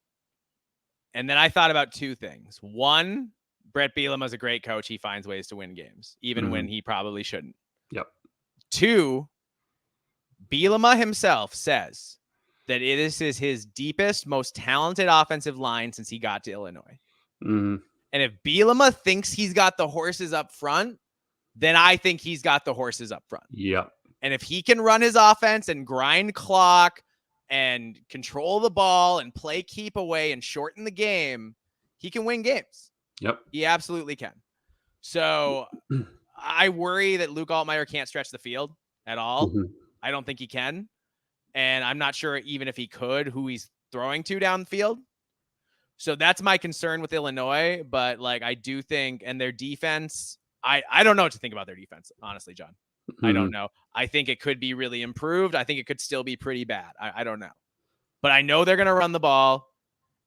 and then I thought about two things. One, Brett Bielema is a great coach. He finds ways to win games, even when he probably shouldn't. Yep. Two, Bielema himself says that this is his deepest, most talented offensive line since he got to Illinois. Mm-hmm. And if Bielema thinks he's got the horses up front, then I think he's got the horses up front. Yep. And if he can run his offense and grind clock and control the ball and play keep away and shorten the game, he can win games. Yep. He absolutely can. So I worry that Luke Altmaier can't stretch the field at all. Mm-hmm. I don't think he can. And I'm not sure even if he could, who he's throwing to down the field. So that's my concern with Illinois. But like, I do think, and their defense, I don't know what to think about their defense, honestly, John. I don't know. I think it could be really improved. I think it could still be pretty bad. I don't know. But I know they're going to run the ball.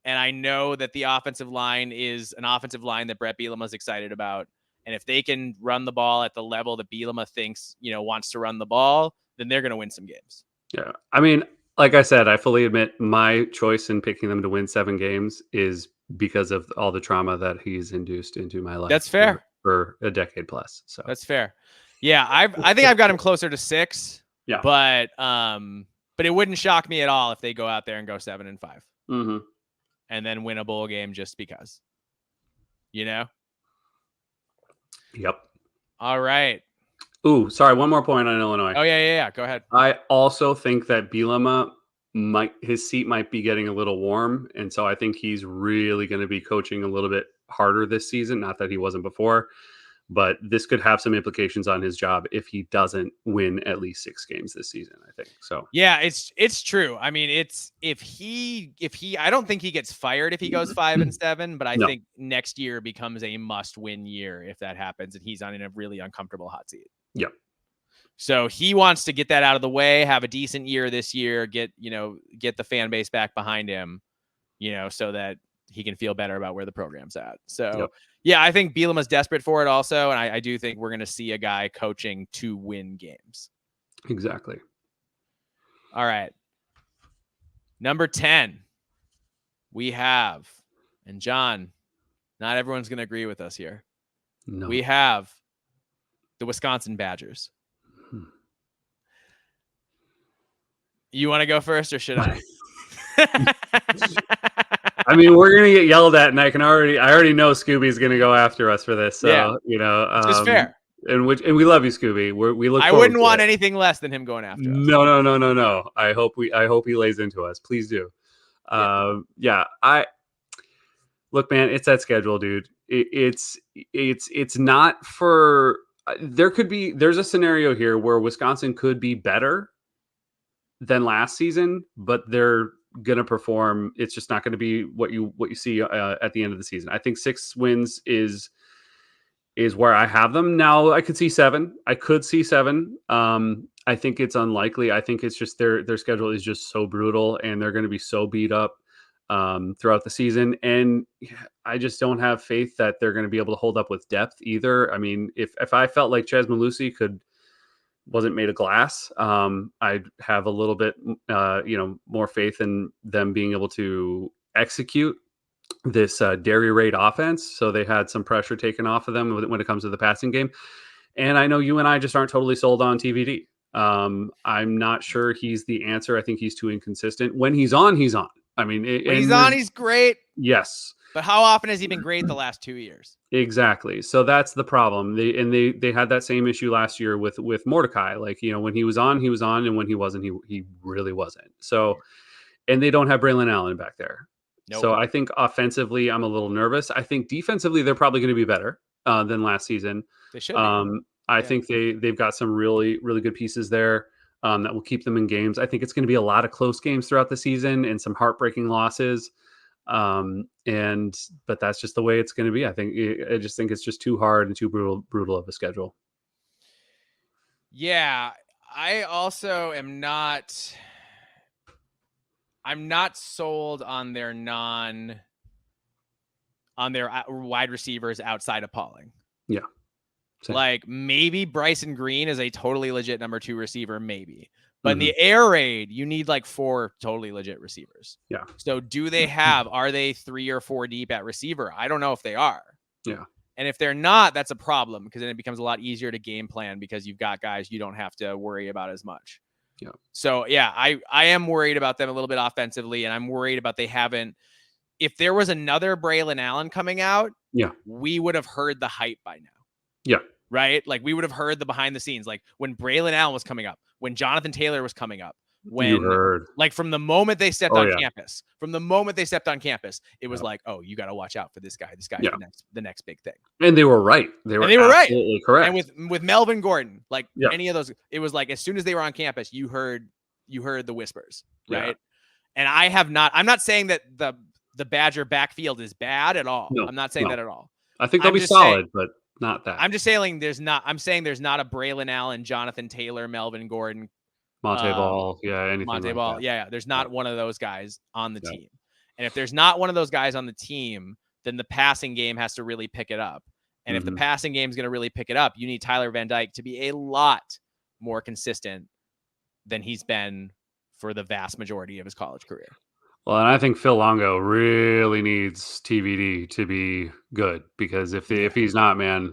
And I know that the offensive line is an offensive line that Brett Bielema is excited about. And if they can run the ball at the level that Bielema thinks, wants to run the ball, then they're going to win some games. Yeah. I mean, like I said, I fully admit my choice in picking them to win 7 games is because of all the trauma that he's induced into my life. That's fair. For a decade plus. So that's fair. Yeah, I think I've got him closer to 6. Yeah, but it wouldn't shock me at all if they go out there and go 7-5, and then win a bowl game just because. Yep. All right. Ooh, sorry. One more point on Illinois. Oh yeah. Go ahead. I also think that Bielema his seat might be getting a little warm, and so I think he's really going to be coaching a little bit harder this season. Not that he wasn't before. but this could have some implications on his job if he doesn't win at least 6 games this season, I think. So yeah, it's true. I mean, it's if he I don't think he gets fired if he goes 5-7, but I no. think next year becomes a must-win year if that happens and he's on in a really uncomfortable hot seat. Yeah. So he wants to get that out of the way, have a decent year this year, get the fan base back behind him, so that he can feel better about where the program's at. So, yeah, I think Bielema's desperate for it also, and I do think we're going to see a guy coaching to win games. Exactly. All right. Number 10, we have, and John, not everyone's going to agree with us here. No. We have the Wisconsin Badgers. You want to go first or should I? I mean, we're gonna get yelled at, and I already know Scooby's gonna go after us for this. So it's just fair. And we love you, Scooby. We look. I wouldn't want anything less than him going after us. No. I hope he lays into us. Please do. I look, man. It's that schedule, dude. It's not for. There's a scenario here where Wisconsin could be better than last season, but they're gonna perform. It's just not going to be what you see at the end of the season. I think 6 wins is where I have them now. I could see 7. I think it's unlikely. I think it's just their schedule is just so brutal, and they're going to be so beat up throughout the season. And I just don't have faith that they're going to be able to hold up with depth either. I mean, if I felt like Chaz Malusi wasn't made of glass, I'd have a little bit, more faith in them being able to execute this dairy raid offense. So they had some pressure taken off of them when it comes to the passing game. And I know you and I just aren't totally sold on TVD. I'm not sure he's the answer. I think he's too inconsistent. When he's on, he's on. I mean, when he's on, he's great. Yes. But how often has he been great the last 2 years? Exactly. So that's the problem. They had that same issue last year with Mordecai. Like, when he was on, and when he wasn't, he really wasn't. So, and they don't have Braylon Allen back there. Nope. So I think offensively, I'm a little nervous. I think defensively, they're probably going to be better than last season. They should be. I think they've got some really, really good pieces there that will keep them in games. I think it's going to be a lot of close games throughout the season and some heartbreaking losses. But that's just the way it's going to be. I just think it's just too hard and too brutal of a schedule. Yeah. I also am not, I'm not sold on their wide receivers outside of Pauling. Yeah. Same. Like maybe Bryson Green is a totally legit number 2 receiver, maybe. But in the air raid, you need like 4 totally legit receivers. Yeah. So are they 3 or 4 deep at receiver? I don't know if they are. Yeah. And if they're not, that's a problem because then it becomes a lot easier to game plan because you've got guys you don't have to worry about as much. Yeah. So yeah, I am worried about them a little bit offensively, and I'm worried about if there was another Braylon Allen coming out, we would have heard the hype by now. Yeah. Right? Like we would have heard the behind the scenes, like when Braylon Allen was coming up, when Jonathan Taylor was coming up, like from the moment they stepped on campus, it was like, oh, you got to watch out for this guy. This guy's the next big thing. And they were right. They were absolutely correct. And with Melvin Gordon, like any of those, it was like as soon as they were on campus, you heard the whispers, right? And I'm not saying that the Badger backfield is bad at all. No, I'm not saying that at all. I think they'll be solid, but not that. I'm just saying there's not a Braylon Allen, Jonathan Taylor, Melvin Gordon, Monte Ball, anything Monte like Ball, that. There's not one of those guys on the team, and if there's not one of those guys on the team, then the passing game has to really pick it up. And if the passing game is going to really pick it up, you need Tyler Van Dyke to be a lot more consistent than he's been for the vast majority of his college career. Well, and I think Phil Longo really needs TVD to be good because if he's not, man,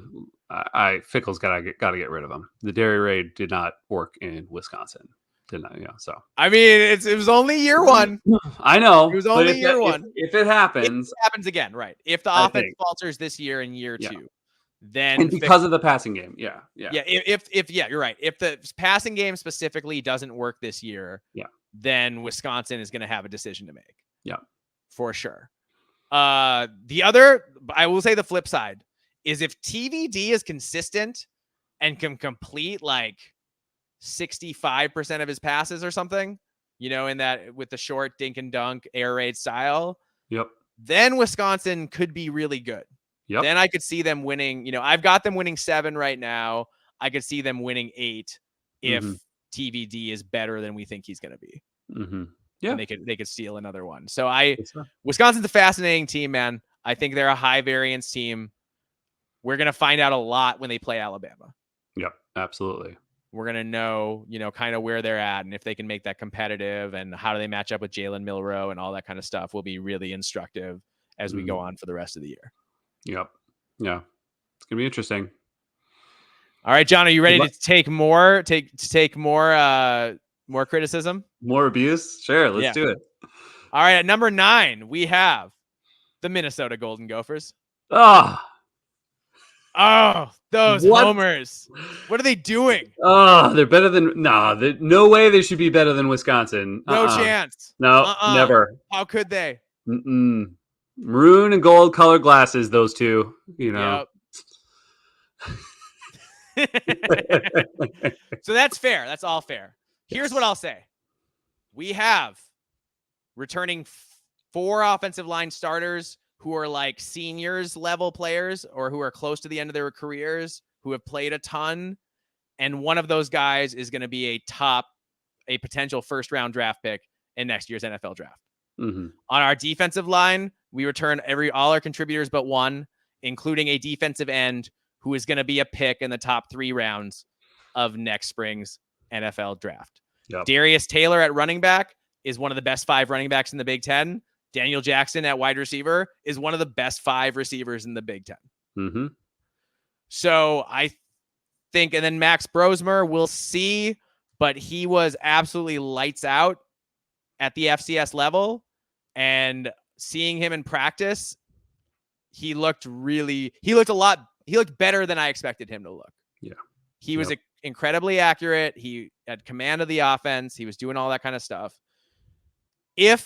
Fickle's got to get rid of him. The dairy raid did not work in Wisconsin, did not. So I mean, it was only year 1. I know it was only year 1. If it happens, again, right? If the offense falters this year in year 2, then and because of the passing game, If you're right. If the passing game specifically doesn't work this year, then Wisconsin is going to have a decision to make. Yeah, for sure. I will say the flip side. is if TVD is consistent and can complete like 65% of his passes or something, in that with the short dink and dunk air raid style, then Wisconsin could be really good. Then I could see them winning. I've got them winning 7 right now. I could see them winning 8 if TVD is better than we think he's going to be. Yeah, and they could steal another one. So Wisconsin's a fascinating team, man. I think they're a high variance team. We're going to find out a lot when they play Alabama. Yep, absolutely. We're going to know, kind of where they're at and if they can make that competitive and how do they match up with Jalen Milroe and all that kind of stuff will be really instructive as we go on for the rest of the year. Yep. Yeah. It's going to be interesting. All right, John, are you ready to take more criticism? More abuse? Sure, let's do it. All right, at number 9, we have the Minnesota Golden Gophers. Those homers. What are they doing? They're better than no way they should be better than Wisconsin. No chance. No, never. How could they? Maroon and gold colored glasses, those two, Yep. So that's fair. That's all fair. Here's what I'll say. We have returning 4 offensive line starters who are like seniors level players or who are close to the end of their careers, who have played a ton. And one of those guys is going to be a potential first round draft pick in next year's NFL draft. On our defensive line, we return all our contributors but one, including a defensive end who is going to be a pick in the top 3 rounds of next spring's NFL draft. Darius Taylor at running back is one of the best 5 running backs in the Big Ten. Daniel Jackson at wide receiver is one of the best 5 receivers in the Big Ten. So I think, and then Max Brosmer, we'll see, but he was absolutely lights out at the FCS level, and seeing him in practice, he looked better than I expected him to look. He was incredibly accurate. He had command of the offense. He was doing all that kind of stuff.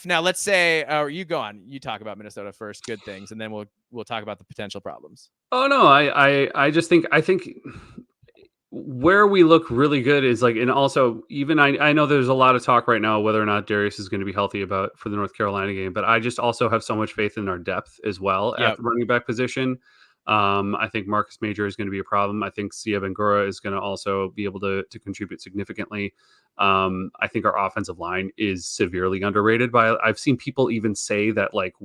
Now let's say, you go on, you talk about Minnesota first, good things, and then we'll talk about the potential problems. Oh no, I think where we look really good is like, and also even I know there's a lot of talk right now whether or not Darius is going to be healthy for the North Carolina game, but I just also have so much faith in our depth as well at the running back position. I think Marcus Major is going to be a problem. I think Sia Bangura is going to also be able to contribute significantly. I think our offensive line is severely underrated I've seen people even say that like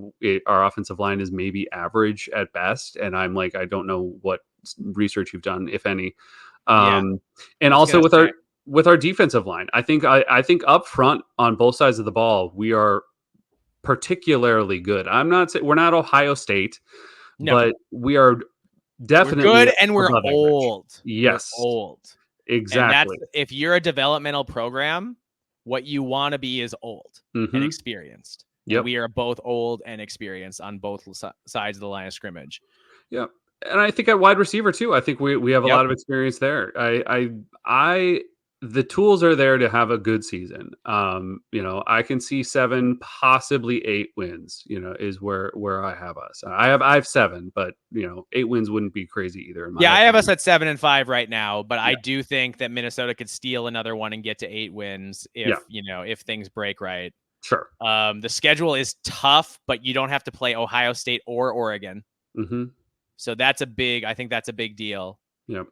our offensive line is maybe average at best. And I'm like, I don't know what research you've done, if any. And also with our defensive line, I think up front on both sides of the ball, we are particularly good. I'm not saying we're not Ohio State, but we are definitely good, and we're old. Yes, we're old. Exactly. And if you're a developmental program, what you want to be is old and experienced. And we are both old and experienced on both sides of the line of scrimmage. Yep. And I think at wide receiver too, I think we have a lot of experience there. The tools are there to have a good season. I can see 7, possibly 8 wins, is where I have us. I have 7, but 8 wins wouldn't be crazy either. In my opinion. I have us at 7-5 right now, but I do think that Minnesota could steal another one and get to 8 wins if things break right. Sure. The schedule is tough, but you don't have to play Ohio State or Oregon. So I think that's a big deal. Yep.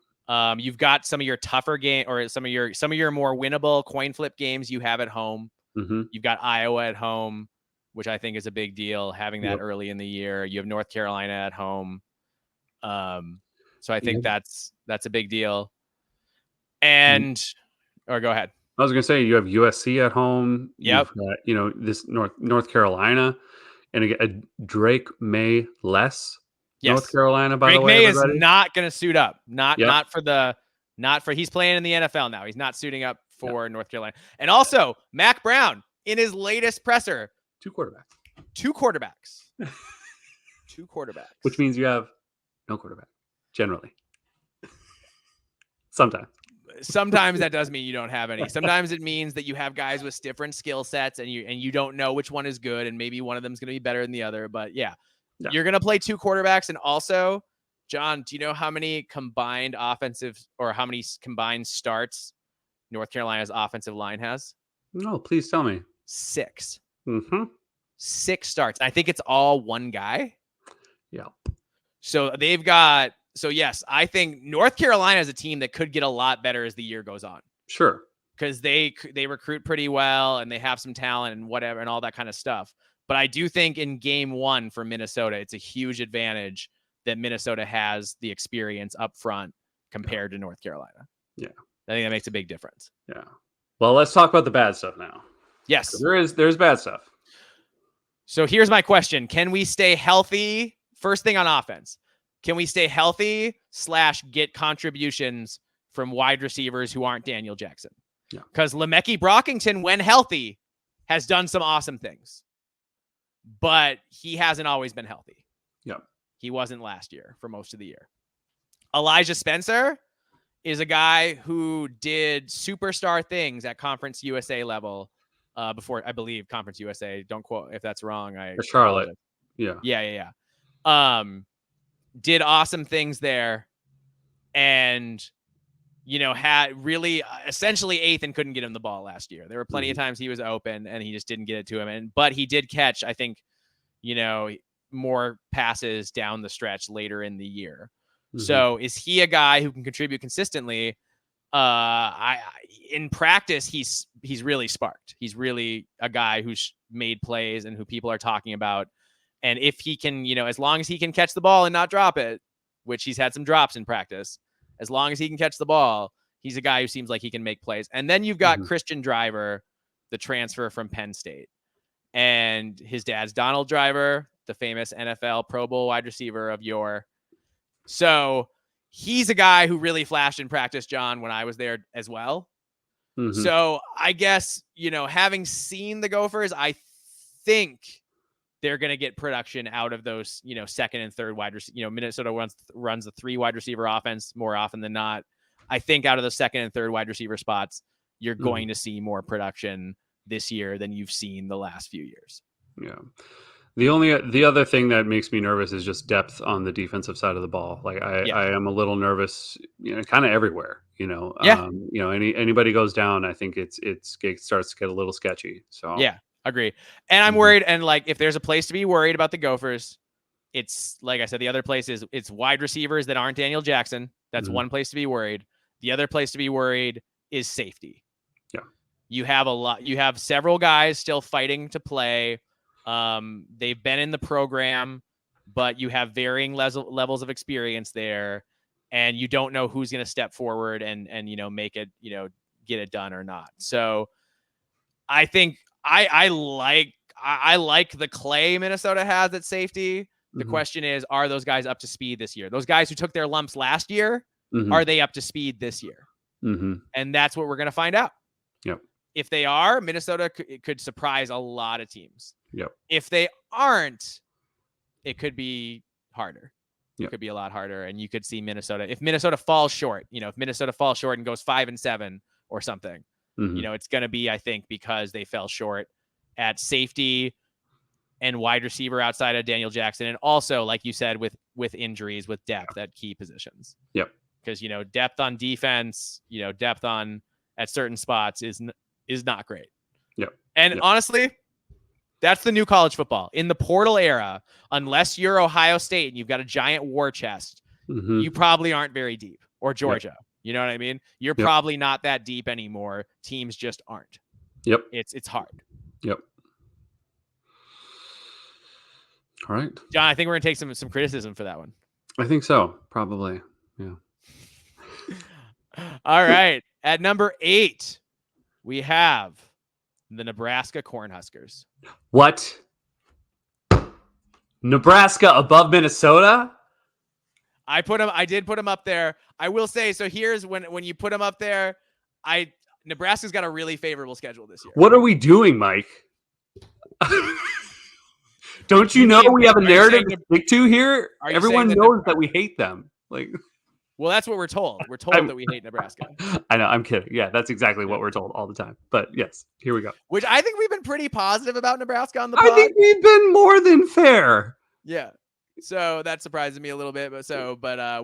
You've got some of your tougher game or some of your more winnable coin flip games you have at home. You've got Iowa at home, which I think is a big deal, having that early in the year. You have North Carolina at home. So I think that's a big deal. And or go ahead. I was going to say you have USC at home. You've got, this North Carolina, and again, Drake May less. North Carolina, by the way, Drake May is not going to suit up. Not for he's playing in the NFL now. He's not suiting up for North Carolina. And also, Mac Brown in his latest presser, 2 quarterbacks. 2 quarterbacks. 2 quarterbacks. Which means you have no quarterback generally. Sometimes that does mean you don't have any. Sometimes it means that you have guys with different skill sets and you don't know which one is good, and maybe one of them is going to be better than the other, but you're going to play 2 quarterbacks. And also John, do you know how many combined offensive or how many combined starts North Carolina's offensive line has? No, please tell me. 6. Mm-hmm. 6 starts. I think it's all one guy. Yeah. So they've got. So yes, I think North Carolina is a team that could get a lot better as the year goes on. Sure. Because they recruit pretty well and they have some talent and whatever and all that kind of stuff. But I do think in game 1 for Minnesota, it's a huge advantage that Minnesota has the experience up front compared to North Carolina. Yeah. I think that makes a big difference. Yeah. Well, let's talk about the bad stuff now. Yes. There's bad stuff. So here's my question. Can we stay healthy? First thing on offense. Can we stay healthy / get contributions from wide receivers who aren't Daniel Jackson? Yeah. Because Le'Meke Brockington, when healthy, has done some awesome things. But he hasn't always been healthy. Yep. He wasn't last year for most of the year. Elijah Spencer is a guy who did superstar things at Conference USA level before, I believe, Conference USA. Don't quote if that's wrong. Charlotte. Apologize. Yeah. Did awesome things there. And had really essentially Ethan couldn't get him the ball last year. There were plenty of times he was open and he just didn't get it to him. But he did catch, I think, more passes down the stretch later in the year. Mm-hmm. So is he a guy who can contribute consistently? In practice, he's really sparked. He's really a guy who's made plays and who people are talking about. And if he can, as long as he can catch the ball and not drop it, which he's had some drops in practice, as long as he can catch the ball, he's a guy who seems like he can make plays. And then you've got Christian Driver, the transfer from Penn State. And his dad's Donald Driver, the famous NFL Pro Bowl wide receiver of yore. So he's a guy who really flashed in practice, John, when I was there as well. Mm-hmm. So I guess, having seen the Gophers, I think they're going to get production out of those, second and third wide receiver. Minnesota runs the 3 wide receiver offense more often than not. I think out of the second and third wide receiver spots, you're going to see more production this year than you've seen the last few years. Yeah. The other thing that makes me nervous is just depth on the defensive side of the ball. Like I am a little nervous, kind of everywhere, anybody goes down, I think it starts to get a little sketchy. So yeah. Agree. And I'm worried. And if there's a place to be worried about the Gophers, it's like I said, the other place is it's wide receivers that aren't Daniel Jackson. That's one place to be worried. The other place to be worried is safety. Yeah. You have several guys still fighting to play. They've been in the program, but you have varying levels of experience there, and you don't know who's going to step forward and make it, get it done or not. So I think I like the clay Minnesota has at safety. The question is, are those guys up to speed this year? Those guys who took their lumps last year, are they up to speed this year? And that's what we're going to find out. Yep. If they are, Minnesota could surprise a lot of teams. Yep. If they aren't, it could be harder. Yep. It could be a lot harder. And you could see Minnesota. If Minnesota falls short, if Minnesota falls short and goes 5-7 or something, it's going to be, I think, because they fell short at safety and wide receiver outside of Daniel Jackson. And also, like you said, with injuries, with depth at key positions. Yep. Because, depth on defense, depth at certain spots is not great. Yep. And honestly, that's the new college football. In the portal era, unless you're Ohio State and you've got a giant war chest, you probably aren't very deep. Or Georgia. Yep. You know what I mean? You're probably not that deep anymore. Teams just aren't. Yep. It's hard. Yep. All right. John, I think we're going to take some criticism for that one. I think so. Probably. Yeah. All right. At number 8, we have the Nebraska Cornhuskers. What? Nebraska above Minnesota? I did put them up there. I will say, so here's when you put them up there, Nebraska's got a really favorable schedule this year. What are we doing, Mike? Don't you know we have a narrative to stick to here? Everyone knows that we hate them. Well, that's what we're told. We're told that we hate Nebraska. I know. I'm kidding. Yeah, that's exactly what we're told all the time. But yes, here we go. Which I think we've been pretty positive about Nebraska on the pod. I think we've been more than fair. Yeah. So that surprises me a little bit, but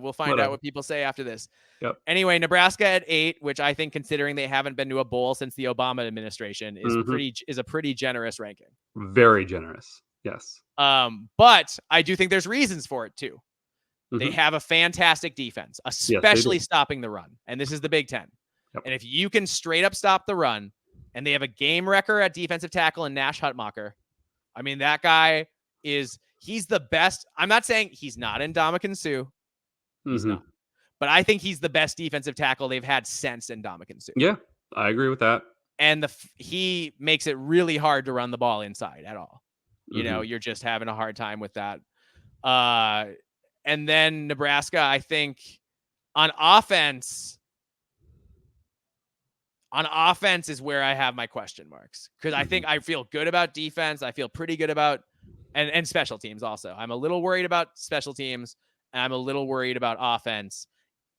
we'll find out Whatever. what people say after this. Yep. Anyway, Nebraska at 8, which I think, considering they haven't been to a bowl since the Obama administration, is a pretty generous ranking. Very generous. Yes. But I do think there's reasons for it too. They Mm-hmm. have a fantastic defense, Yes, they especially do. stopping the run. And this is the Big Ten. Yep. And if you can straight up stop the run, and they have a game wrecker at defensive tackle in Nash Hutmacher, I mean, that guy he's the best. I'm not saying he's not Ndamukong Suh. He's not. But I think he's the best defensive tackle they've had since Ndamukong Suh. Yeah, I agree with that. And he makes it really hard to run the ball inside at all. You know, you're just having a hard time with that. And then Nebraska, I think on offense is where I have my question marks, because I think I feel good about defense. I feel pretty good about and special teams also. I'm a little worried about special teams, and I'm a little worried about offense.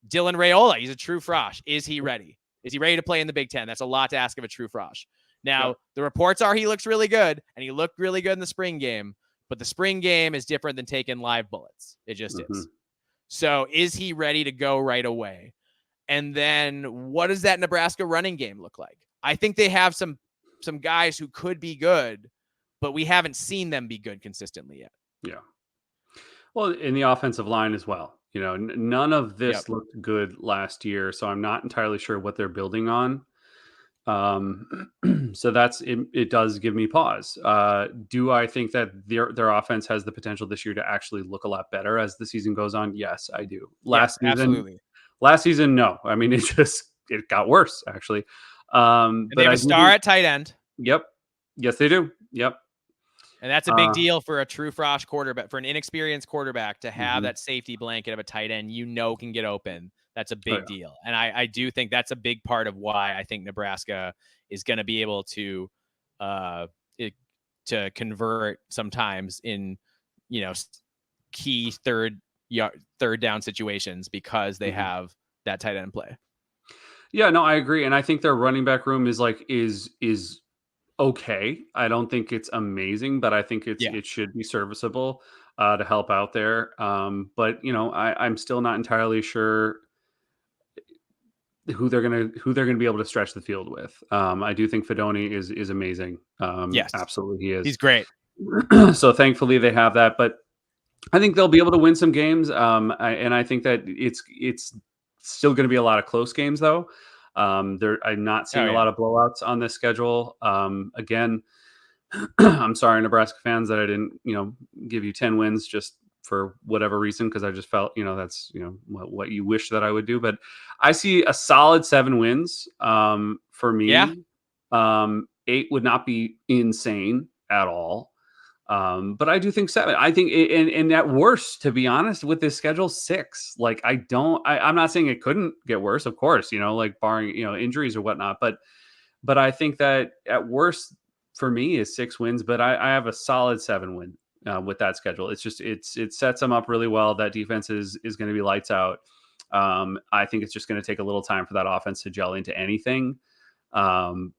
Dylan Raiola, he's a true frosh. Is he ready? Is he ready to play in the Big Ten? That's a lot to ask of a true frosh. Now, the reports are he looks really good, and he looked really good in the spring game, but the spring game is different than taking live bullets. It just is. So is he ready to go right away? And then what does that Nebraska running game look like? I think they have some guys who could be good, but we haven't seen them be good consistently yet. Yeah. Well, in the offensive line as well. You know, none of this looked good last year, so I'm not entirely sure what they're building on. So that's it does give me pause. Do I think that their offense has the potential this year to actually look a lot better as the season goes on? Yes, I do. Last season, no. I mean, it got worse actually. And but they have I a star at tight end. Yep. Yes, they do. Yep. And that's a big deal for a true frosh quarterback, for an inexperienced quarterback to have that safety blanket of a tight end, can get open. That's a big deal. And I do think that's a big part of why I think Nebraska is going to be able to convert sometimes in, key third down situations, because they have that tight end play. Yeah, no, I agree. And I think their running back room is okay. I don't think it's amazing, but I think it should be serviceable to help out there. But I'm still not entirely sure who they're gonna be able to stretch the field with. I do think Fedoni is amazing. Yes, absolutely, he is. He's great. So thankfully they have that, but I think they'll be able to win some games. And I think that it's still going to be a lot of close games, though. I'm not seeing a lot of blowouts on this schedule. Again, I'm sorry, Nebraska fans, that I didn't, give you 10 wins just for whatever reason, because I just felt, that's, what you wish that I would do. But I see a solid 7 wins for me. Yeah. 8 would not be insane at all. But I do think 7. I think, and at worst, to be honest, with this schedule, 6. Like, I'm not saying it couldn't get worse, of course, like barring, injuries or whatnot. But I think that at worst for me is 6 wins, but I have a solid 7 win with that schedule. It sets them up really well. That defense is going to be lights out. I think it's just going to take a little time for that offense to gel into anything. And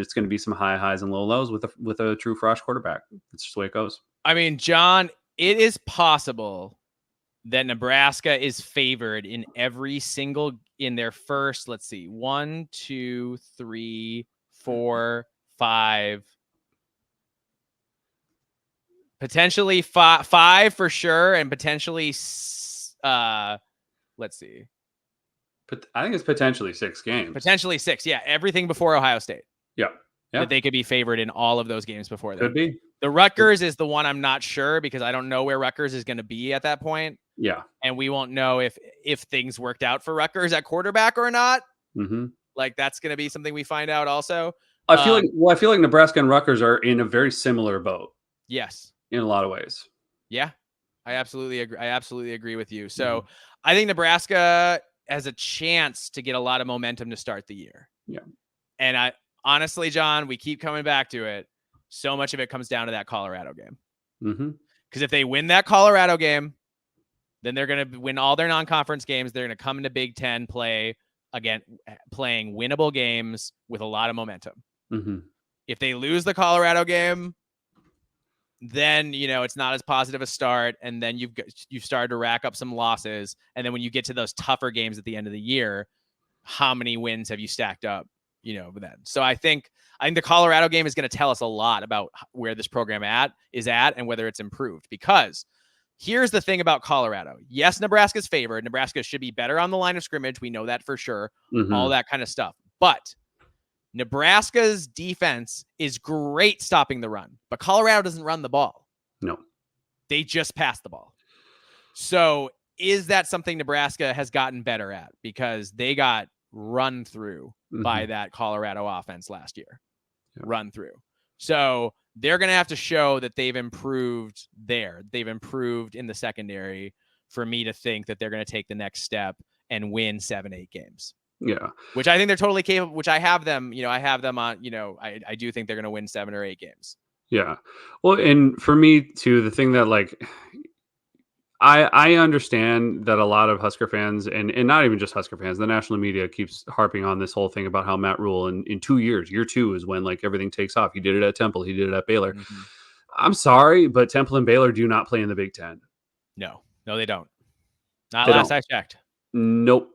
it's going to be some high highs and low lows with a true frosh quarterback. It's just the way it goes. I mean, John, it is possible that Nebraska is favored in their first, let's see, 1, 2, 3, 4, 5, potentially 5 for sure, and potentially let's see. But I think it's potentially 6 games. Potentially 6, yeah. Everything before Ohio State. Yeah. That they could be favored in all of those games before that. Could be. The Rutgers is the one I'm not sure, because I don't know where Rutgers is going to be at that point. Yeah. And we won't know if things worked out for Rutgers at quarterback or not. Like, that's going to be something we find out also. I feel like Nebraska and Rutgers are in a very similar boat. Yes. In a lot of ways. Yeah. I absolutely agree with you. So I think Nebraska has a chance to get a lot of momentum to start the year. Yeah. And honestly, John, we keep coming back to it. So much of it comes down to that Colorado game. Because if they win that Colorado game, then they're going to win all their non-conference games. They're going to come into Big Ten playing winnable games with a lot of momentum. If they lose the Colorado game, then, it's not as positive a start. And then you've started to rack up some losses. And then when you get to those tougher games at the end of the year, how many wins have you stacked up, then? So I think the Colorado game is going to tell us a lot about where this program is at and whether it's improved. Because here's the thing about Colorado. Yes, Nebraska's favored. Nebraska should be better on the line of scrimmage. We know that for sure. All that kind of stuff. But Nebraska's defense is great stopping the run, but Colorado doesn't run the ball. No. They just pass the ball. So is that something Nebraska has gotten better at? Because they got run through by that Colorado offense last year. Yep. Run through. So they're going to have to show that they've improved there. They've improved in the secondary for me to think that they're going to take the next step and win 7-8 games. Yeah. Which I think they're totally capable, which I have them on, I do think they're going to win 7 or 8 games. Yeah. Well, and for me too, the thing that I understand that a lot of Husker fans and not even just Husker fans, the national media keeps harping on this whole thing about how Matt Rule in 2 years, year 2 is when everything takes off. He did it at Temple. He did it at Baylor. Mm-hmm. I'm sorry, but Temple and Baylor do not play in the Big Ten. No, they don't. Not last I checked. Nope.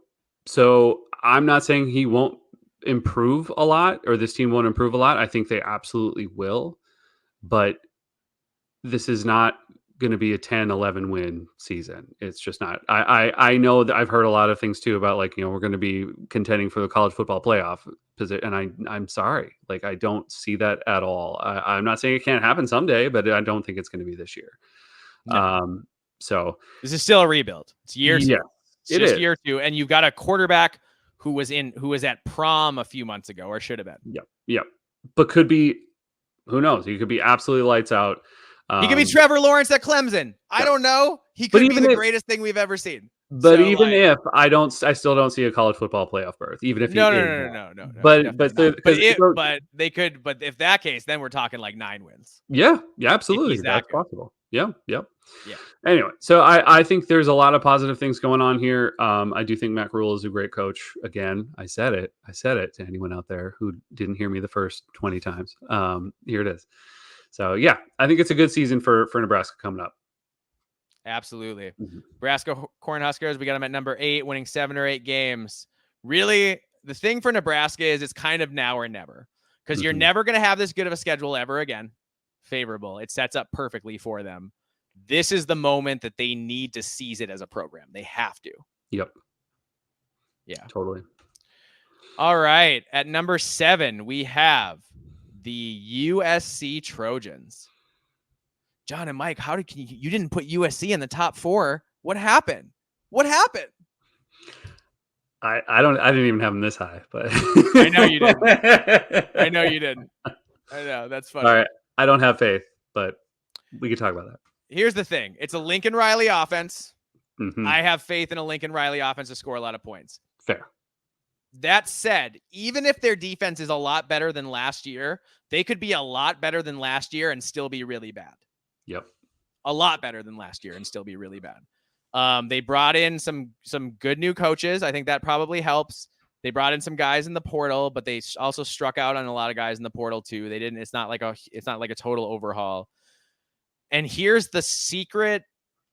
So I'm not saying he won't improve a lot or this team won't improve a lot. I think they absolutely will. But this is not going to be a 10-11 win season. It's just not. I know that I've heard a lot of things too about we're going to be contending for the college football playoff position. And I'm sorry. I don't see that at all. I'm not saying it can't happen someday, but I don't think it's going to be this year. No. So this is still a rebuild. It's year 2. Yeah, it's just year 2. And you've got a quarterback who was at prom a few months ago, or should have been. Yep. But could be, who knows? He could be absolutely lights out. He could be Trevor Lawrence at Clemson. I don't know. He could be the greatest thing we've ever seen. But if I still don't see a college football playoff berth. Even if no. But they could. But if that case, then we're talking 9 wins. Yeah, absolutely. That's possible. Yeah. Anyway, so I think there's a lot of positive things going on here. I do think Matt Rule is a great coach. Again, I said it to anyone out there who didn't hear me the first 20 times. Here it is. So yeah, I think it's a good season for Nebraska coming up. Absolutely. Nebraska Cornhuskers, we got them at number 8, winning 7 or 8 games. Really, the thing for Nebraska is it's kind of now or never, because you're never going to have this good of a schedule ever again. Favorable. It sets up perfectly for them. This is the moment that they need to seize it as a program. They have to. Yep. Yeah. Totally. All right. At number 7, we have the USC Trojans. John and Mike, you didn't put USC in the top 4? What happened? I didn't even have them this high, but I know you didn't. I know, that's funny. All right. I don't have faith, but we could talk about that. Here's the thing. It's a Lincoln Riley offense. I have faith in a Lincoln Riley offense to score a lot of points. Fair. That said, even if their defense is a lot better than last year, they could be a lot better than last year and still be really bad. Yep. A lot better than last year and still be really bad. They brought in some good new coaches. I think that probably helps. They brought in some guys in the portal, but they also struck out on a lot of guys in the portal too. They didn't. It's not like a total overhaul. And here's the secret.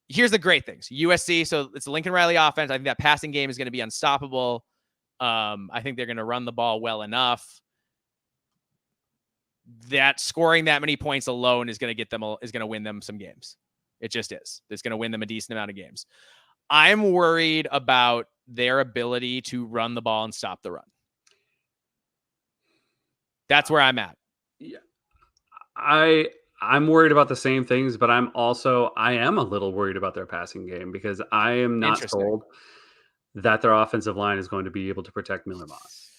Here's the great things. USC. So it's a Lincoln Riley offense. I think that passing game is going to be unstoppable. I think they're going to run the ball well enough that scoring that many points alone is going to win them some games. It just is. It's going to win them a decent amount of games. I'm worried about their ability to run the ball and stop the run. That's where I'm at. Yeah. I'm worried about the same things, but I am a little worried about their passing game because I am not told that their offensive line is going to be able to protect Miller Moss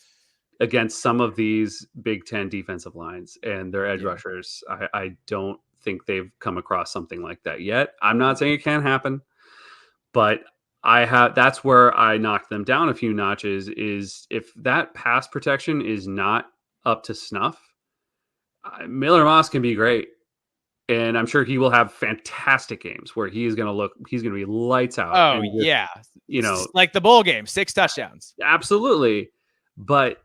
against some of these Big Ten defensive lines and their edge rushers. I don't think they've come across something like that yet. I'm not saying it can't happen, but that's where I knocked them down a few notches, is if that pass protection is not up to snuff, Miller Moss can be great. And I'm sure he will have fantastic games where he's going to be lights out. Oh, yeah. Like the bowl game, 6 touchdowns. Absolutely. But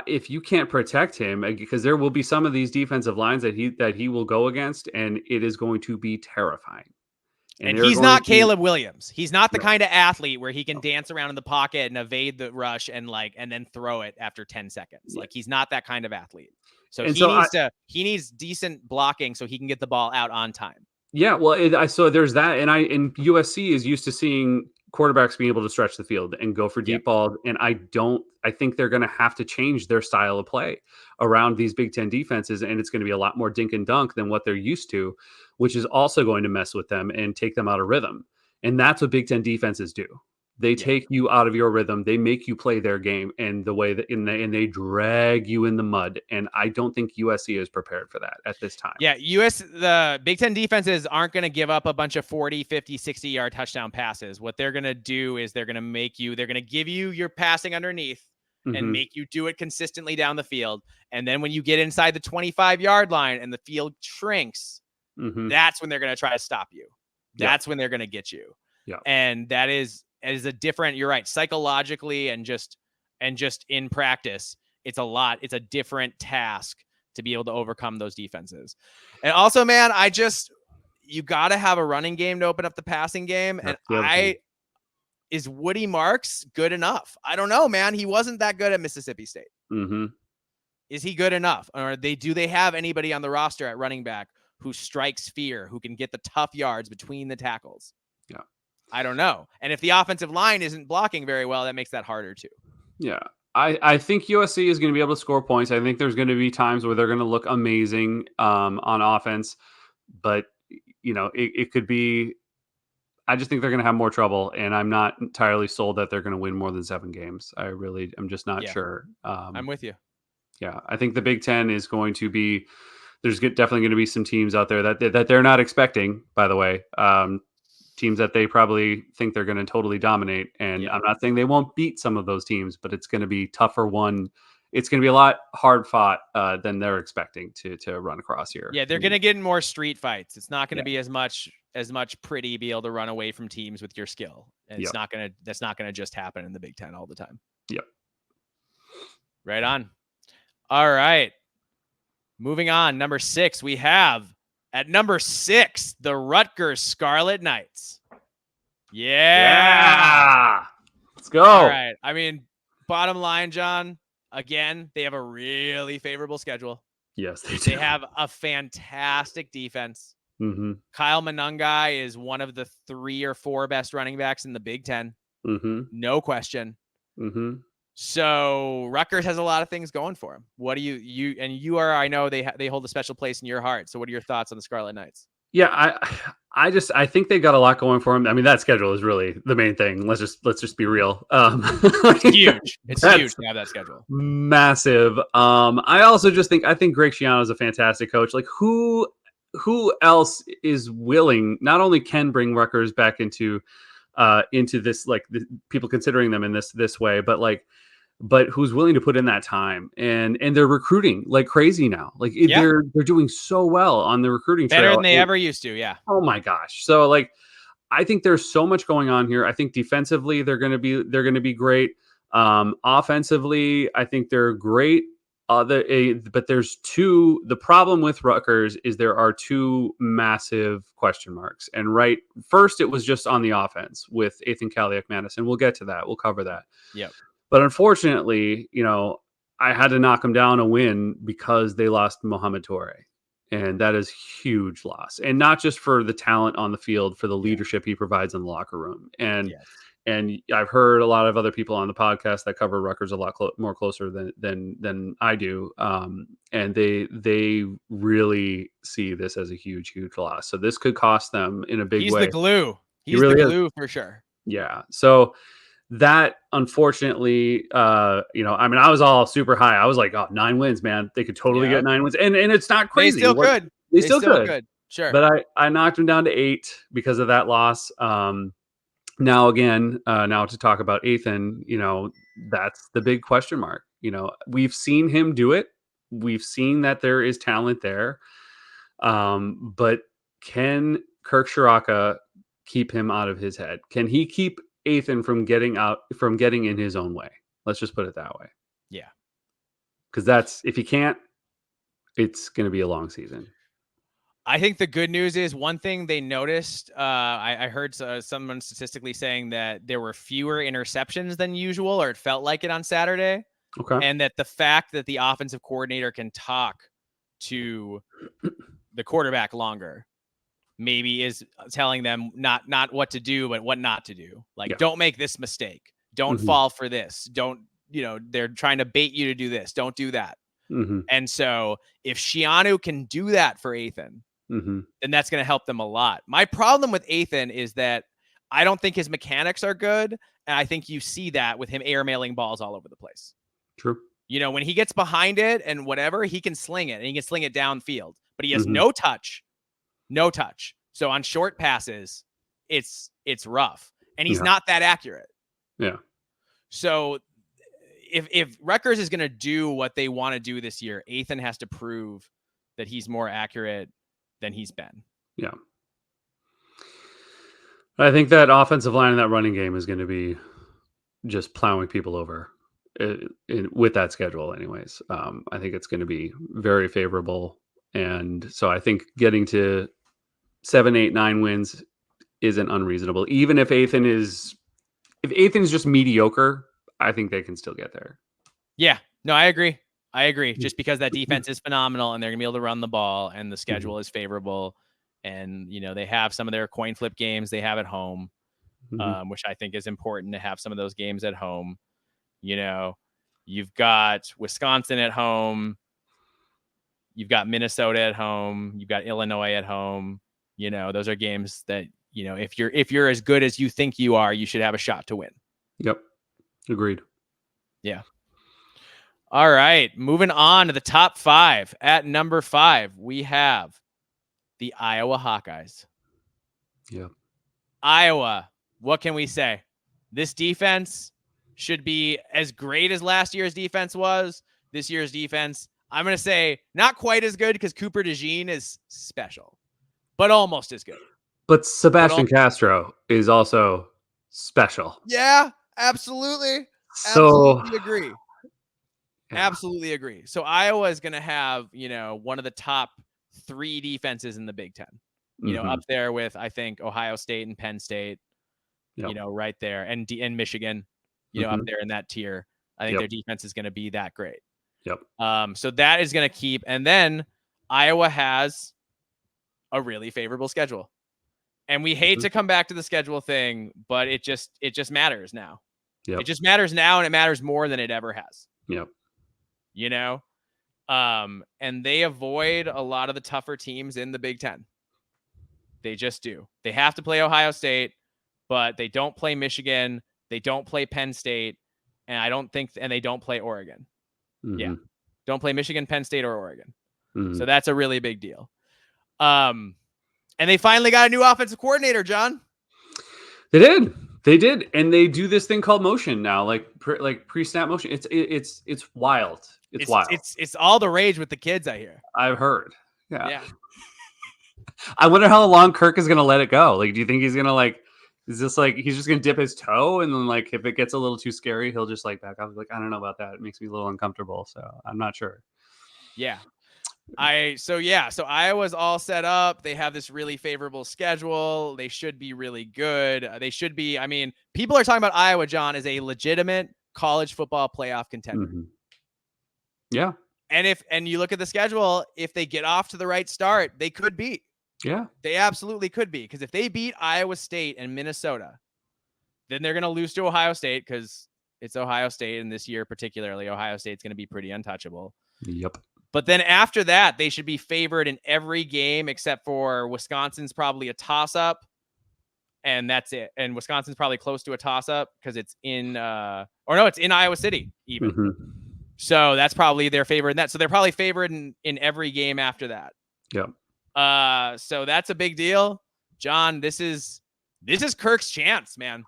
if you can't protect him, because there will be some of these defensive lines that he will go against, and it is going to be terrifying. And And they're he's going not to Caleb Williams. He's not the no, kind of athlete where he can no. dance around in the pocket and evade the rush and then throw it after 10 seconds. Yeah. Like he's not that kind of athlete. So And he so needs decent blocking so he can get the ball out on time. yeah, well, I so there's that, and USC is used to seeing quarterbacks being able to stretch the field and go for Yep. deep balls, and I think they're going to have to change their style of play around these Big Ten defenses, and it's going to be a lot more dink and dunk than what they're used to, which is also going to mess with them and take them out of rhythm. And that's what Big Ten defenses do. They Yep. take you out of your rhythm. They make you play their game, and the way that and they drag you in the mud. And I don't think USC is prepared for that at this time. Yeah, the Big Ten defenses aren't going to give up a bunch of 40, 50, 60-yard touchdown passes. What they're going to do is they're going to give you your passing underneath and Hmm. make you do it consistently down the field. And then when you get inside the 25-yard line and the field shrinks, Hmm. that's when they're going to try to stop you. Yeah. That's when they're going to get you. Yeah. And that is a different, you're right, psychologically and just in practice, it's a different task to be able to overcome those defenses. And also, man, you got to have a running game to open up the passing game. And That's the other thing. Is Woody Marks good enough? I don't know, man. He wasn't that good at Mississippi State. Mhm. Is he good enough? Or do they have anybody on the roster at running back who strikes fear, who can get the tough yards between the tackles? Yeah. I don't know. And if the offensive line isn't blocking very well, that makes that harder too. Yeah. I think USC is going to be able to score points. I think there's going to be times where they're going to look amazing on offense, but it could be. I just think they're going to have more trouble, and I'm not entirely sold that they're going to win more than 7 games. I'm just not Yeah, sure. I'm with you. Yeah, I think the Big Ten is going to be. There's definitely going to be some teams out there that they're not expecting. By the way, teams that they probably think they're going to totally dominate. And Yeah. I'm not saying they won't beat some of those teams, but it's going to be tougher one. It's going to be a lot hard fought than they're expecting to run across here. Yeah, they're going to get in more street fights. It's not going to Yeah. be as much pretty be able to run away from teams with your skill. And that's not going to just happen in the Big Ten all the time. Yep. Right on. All right. Moving on. Number 6, we have at number 6, the Rutgers Scarlet Knights. Yeah. Let's go. All right. I mean, bottom line, John, again, they have a really favorable schedule. Yes, they do. They have a fantastic defense. Mm-hmm. Kyle Monangai is one of the 3 or 4 best running backs in the Big Ten. Mm-hmm. No question. Mm-hmm. So Rutgers has a lot of things going for him. What do you are? I know they hold a special place in your heart. So what are your thoughts on the Scarlet Knights? Yeah, I think they got a lot going for them. I mean, that schedule is really the main thing. Let's just be real. It's huge. It's huge to have that schedule. Massive. I think Greg Schiano is a fantastic coach. Like who else is willing? Not only can bring Rutgers back into this, like the people considering them in this way, but who's willing to put in that time, and they're recruiting like crazy now. Like they're doing so well on the recruiting better trail. than they ever used to. Yeah. Oh my gosh. So like, I think there's so much going on here. I think defensively they're going to be great. Offensively, I think they're great. But there's two. The problem with Rutgers is there are 2 massive question marks. And first, it was just on the offense with Ethan Kaliak-Madison. We'll get to that. We'll cover that. Yep. But unfortunately, I had to knock them down a win because they lost Mohamed Toure. And that is huge loss. And not just for the talent on the field, for the leadership he provides in the locker room. And I've heard a lot of other people on the podcast that cover Rutgers a lot more closer than I do. And they really see this as a huge loss. So this could cost them in a big way. He's the glue. He really the glue for sure. Yeah. So that, unfortunately, I mean, I was all super high. I was like, oh, 9 wins, man. They could totally get 9 wins. And it's not crazy. They still could. They still could. Sure. But I knocked them down to 8 because of that loss. Now to talk about Ethan, that's the big question mark. We've seen him do it. We've seen that there is talent there. But can Kirk Shiraka keep him out of his head? Can he keep Ethan from getting in his own way? Let's just put it that way. Yeah. Because that's if you can't, it's going to be a long season. I think the good news is one thing they noticed. I heard someone statistically saying that there were fewer interceptions than usual, or it felt like it on Saturday. Okay. And that the fact that the offensive coordinator can talk to the quarterback longer maybe is telling them not what to do, but what not to do. Like, don't make this mistake. Don't fall for this. Don't, they're trying to bait you to do this. Don't do that. And so if Shianu can do that for Ethan, then that's going to help them a lot. My problem with Ethan is that I don't think his mechanics are good. And I think you see that with him airmailing balls all over the place. True. When he gets behind it and whatever, he can sling it and he can sling it downfield, but he has no touch. So on short passes, it's rough, and he's not that accurate. Yeah. So if Rutgers is going to do what they want to do this year, Ethan has to prove that he's more accurate than he's been. Yeah. I think that offensive line in that running game is going to be just plowing people over with that schedule anyways. I think it's going to be very favorable. And so I think getting to 7, 8, 9 wins isn't unreasonable. Even if Ethan's just mediocre, I think they can still get there. Yeah, no, I agree. Just because that defense is phenomenal and they're going to be able to run the ball and the schedule is favorable. And, they have some of their coin flip games they have at home, which I think is important to have some of those games at home. You've got Wisconsin at home. You've got Minnesota at home. You've got Illinois at home. Those are games that, if you're as good as you think you are, you should have a shot to win. Yep. Agreed. Yeah. All right. Moving on to the top 5. At number 5, we have the Iowa Hawkeyes. Yeah. Iowa. What can we say? This defense should be as great as last year's defense was. This year's defense, I'm going to say not quite as good because Cooper DeJean is special, but almost as good. But Sebastian Castro is also special. Yeah, absolutely. So absolutely agree. Yeah. Absolutely agree. So Iowa is going to have, one of the top 3 defenses in the Big Ten, up there with, I think, Ohio State and Penn State, right there, and Michigan, up there in that tier. I think their defense is going to be that great. Yep. So that is going to keep. And then Iowa has a really favorable schedule. And we hate to come back to the schedule thing, but it just matters now. Yep. It just matters now, and it matters more than it ever has. Yep. And they avoid a lot of the tougher teams in the Big Ten. They just do. They have to play Ohio State, but they don't play Michigan. They don't play Penn State, and they don't play Oregon. Yeah. Don't play Michigan, Penn State, or Oregon. So that's a really big deal. And they finally got a new offensive coordinator, John. They did. And they do this thing called motion now, like pre-snap motion. It's wild. It's wild. It's all the rage with the kids, I hear. I've heard. Yeah. I wonder how long Kirk is going to let it go. Like, do you think he's going to is this he's just going to dip his toe? And then if it gets a little too scary, he'll just back off. I don't know about that. It makes me a little uncomfortable. So I'm not sure. Yeah. So Iowa's all set up. They have this really favorable schedule. They should be really good. They should be. I mean, people are talking about Iowa, John, as a legitimate college football playoff contender. Yeah. And you look at the schedule, if they get off to the right start, they could beat. Yeah. They absolutely could be. Because if they beat Iowa State and Minnesota, then they're going to lose to Ohio State because it's Ohio State. And this year, particularly, Ohio State's going to be pretty untouchable. Yep. But then after that, they should be favored in every game except for Wisconsin's probably a toss-up. And that's it. And Wisconsin's probably close to a toss-up because it's in it's in Iowa City even. So that's probably their favorite in that. So they're probably favored in every game after that. Yep. So that's a big deal. John, this is Kirk's chance, man.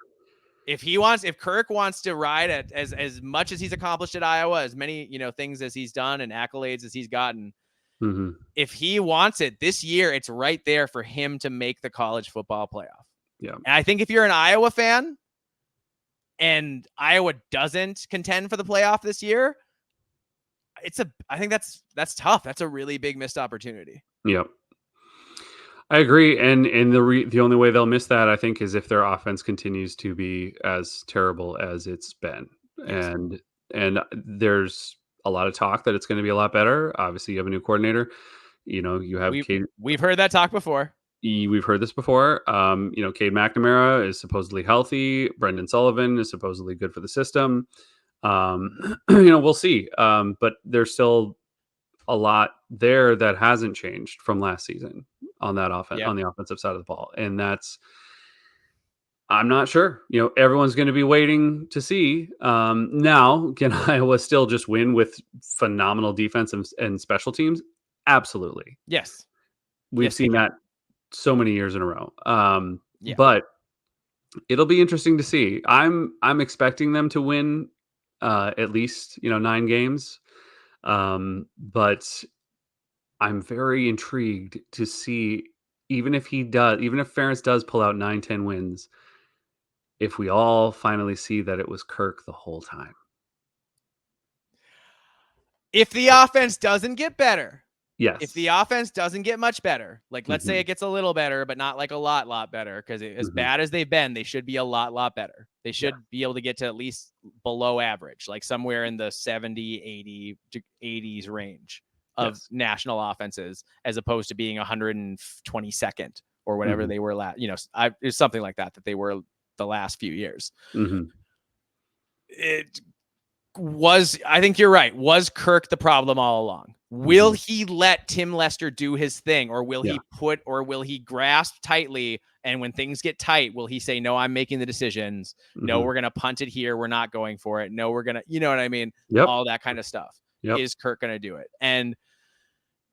If Kirk wants to ride at as much as he's accomplished at Iowa, as many, things as he's done and accolades as he's gotten, if he wants it this year, it's right there for him to make the college football playoff. Yeah. And I think if you're an Iowa fan and Iowa doesn't contend for the playoff this year, I think that's tough. That's a really big missed opportunity. Yep. I agree, and the only way they'll miss that, I think, is if their offense continues to be as terrible as it's been, Yes. and there's a lot of talk that it's going to be a lot better. Obviously, you have a new coordinator. You have Cade. We've heard that talk before. We've heard this before. Cade McNamara is supposedly healthy. Brendan Sullivan is supposedly good for the system. We'll see. But there's still a lot there that hasn't changed from last season on that on the offensive side of the ball. And I'm not sure. Everyone's going to be waiting to see. Now, can Iowa still just win with phenomenal defense and special teams? Absolutely. Yes. We've seen that so many years in a row. Yeah. But it'll be interesting to see. I'm expecting them to win at least 9 games. But I'm very intrigued to see, even if Ferentz does pull out 9-10 wins, if we all finally see that it was Kirk the whole time. If the offense doesn't get better, yes. If the offense doesn't get much better, like let's say it gets a little better, but not like a lot better, because as bad as they've been, they should be a lot better. They should be able to get to at least below average, like somewhere in the 70, 80, 80s range of national offenses, as opposed to being 122nd or whatever they were last. It's something like that they were the last few years. It was, I think you're right. Was Kirk the problem all along? Will he let Tim Lester do his thing, or will he grasp tightly? And when things get tight, will he say, no, I'm making the decisions. No, we're going to punt it here. We're not going for it. No, we're going to, you know what I mean? All that kind of stuff. Is Kirk going to do it? And,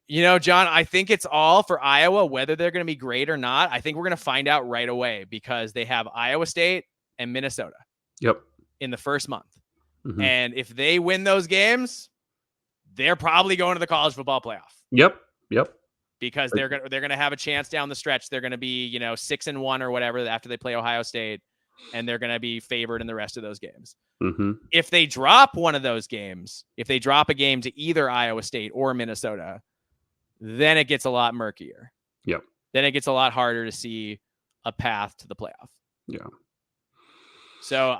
John, I think it's all for Iowa, whether they're going to be great or not. I think we're going to find out right away, because they have Iowa State and Minnesota in the first month. And if they win those games, they're probably going to the college football playoff. Yep. Because they're going to have a chance down the stretch. They're going to be, 6-1 or whatever after they play Ohio State, and they're going to be favored in the rest of those games. If they drop one of those games, if they drop a game to either Iowa State or Minnesota, then it gets a lot murkier. Then it gets a lot harder to see a path to the playoff. So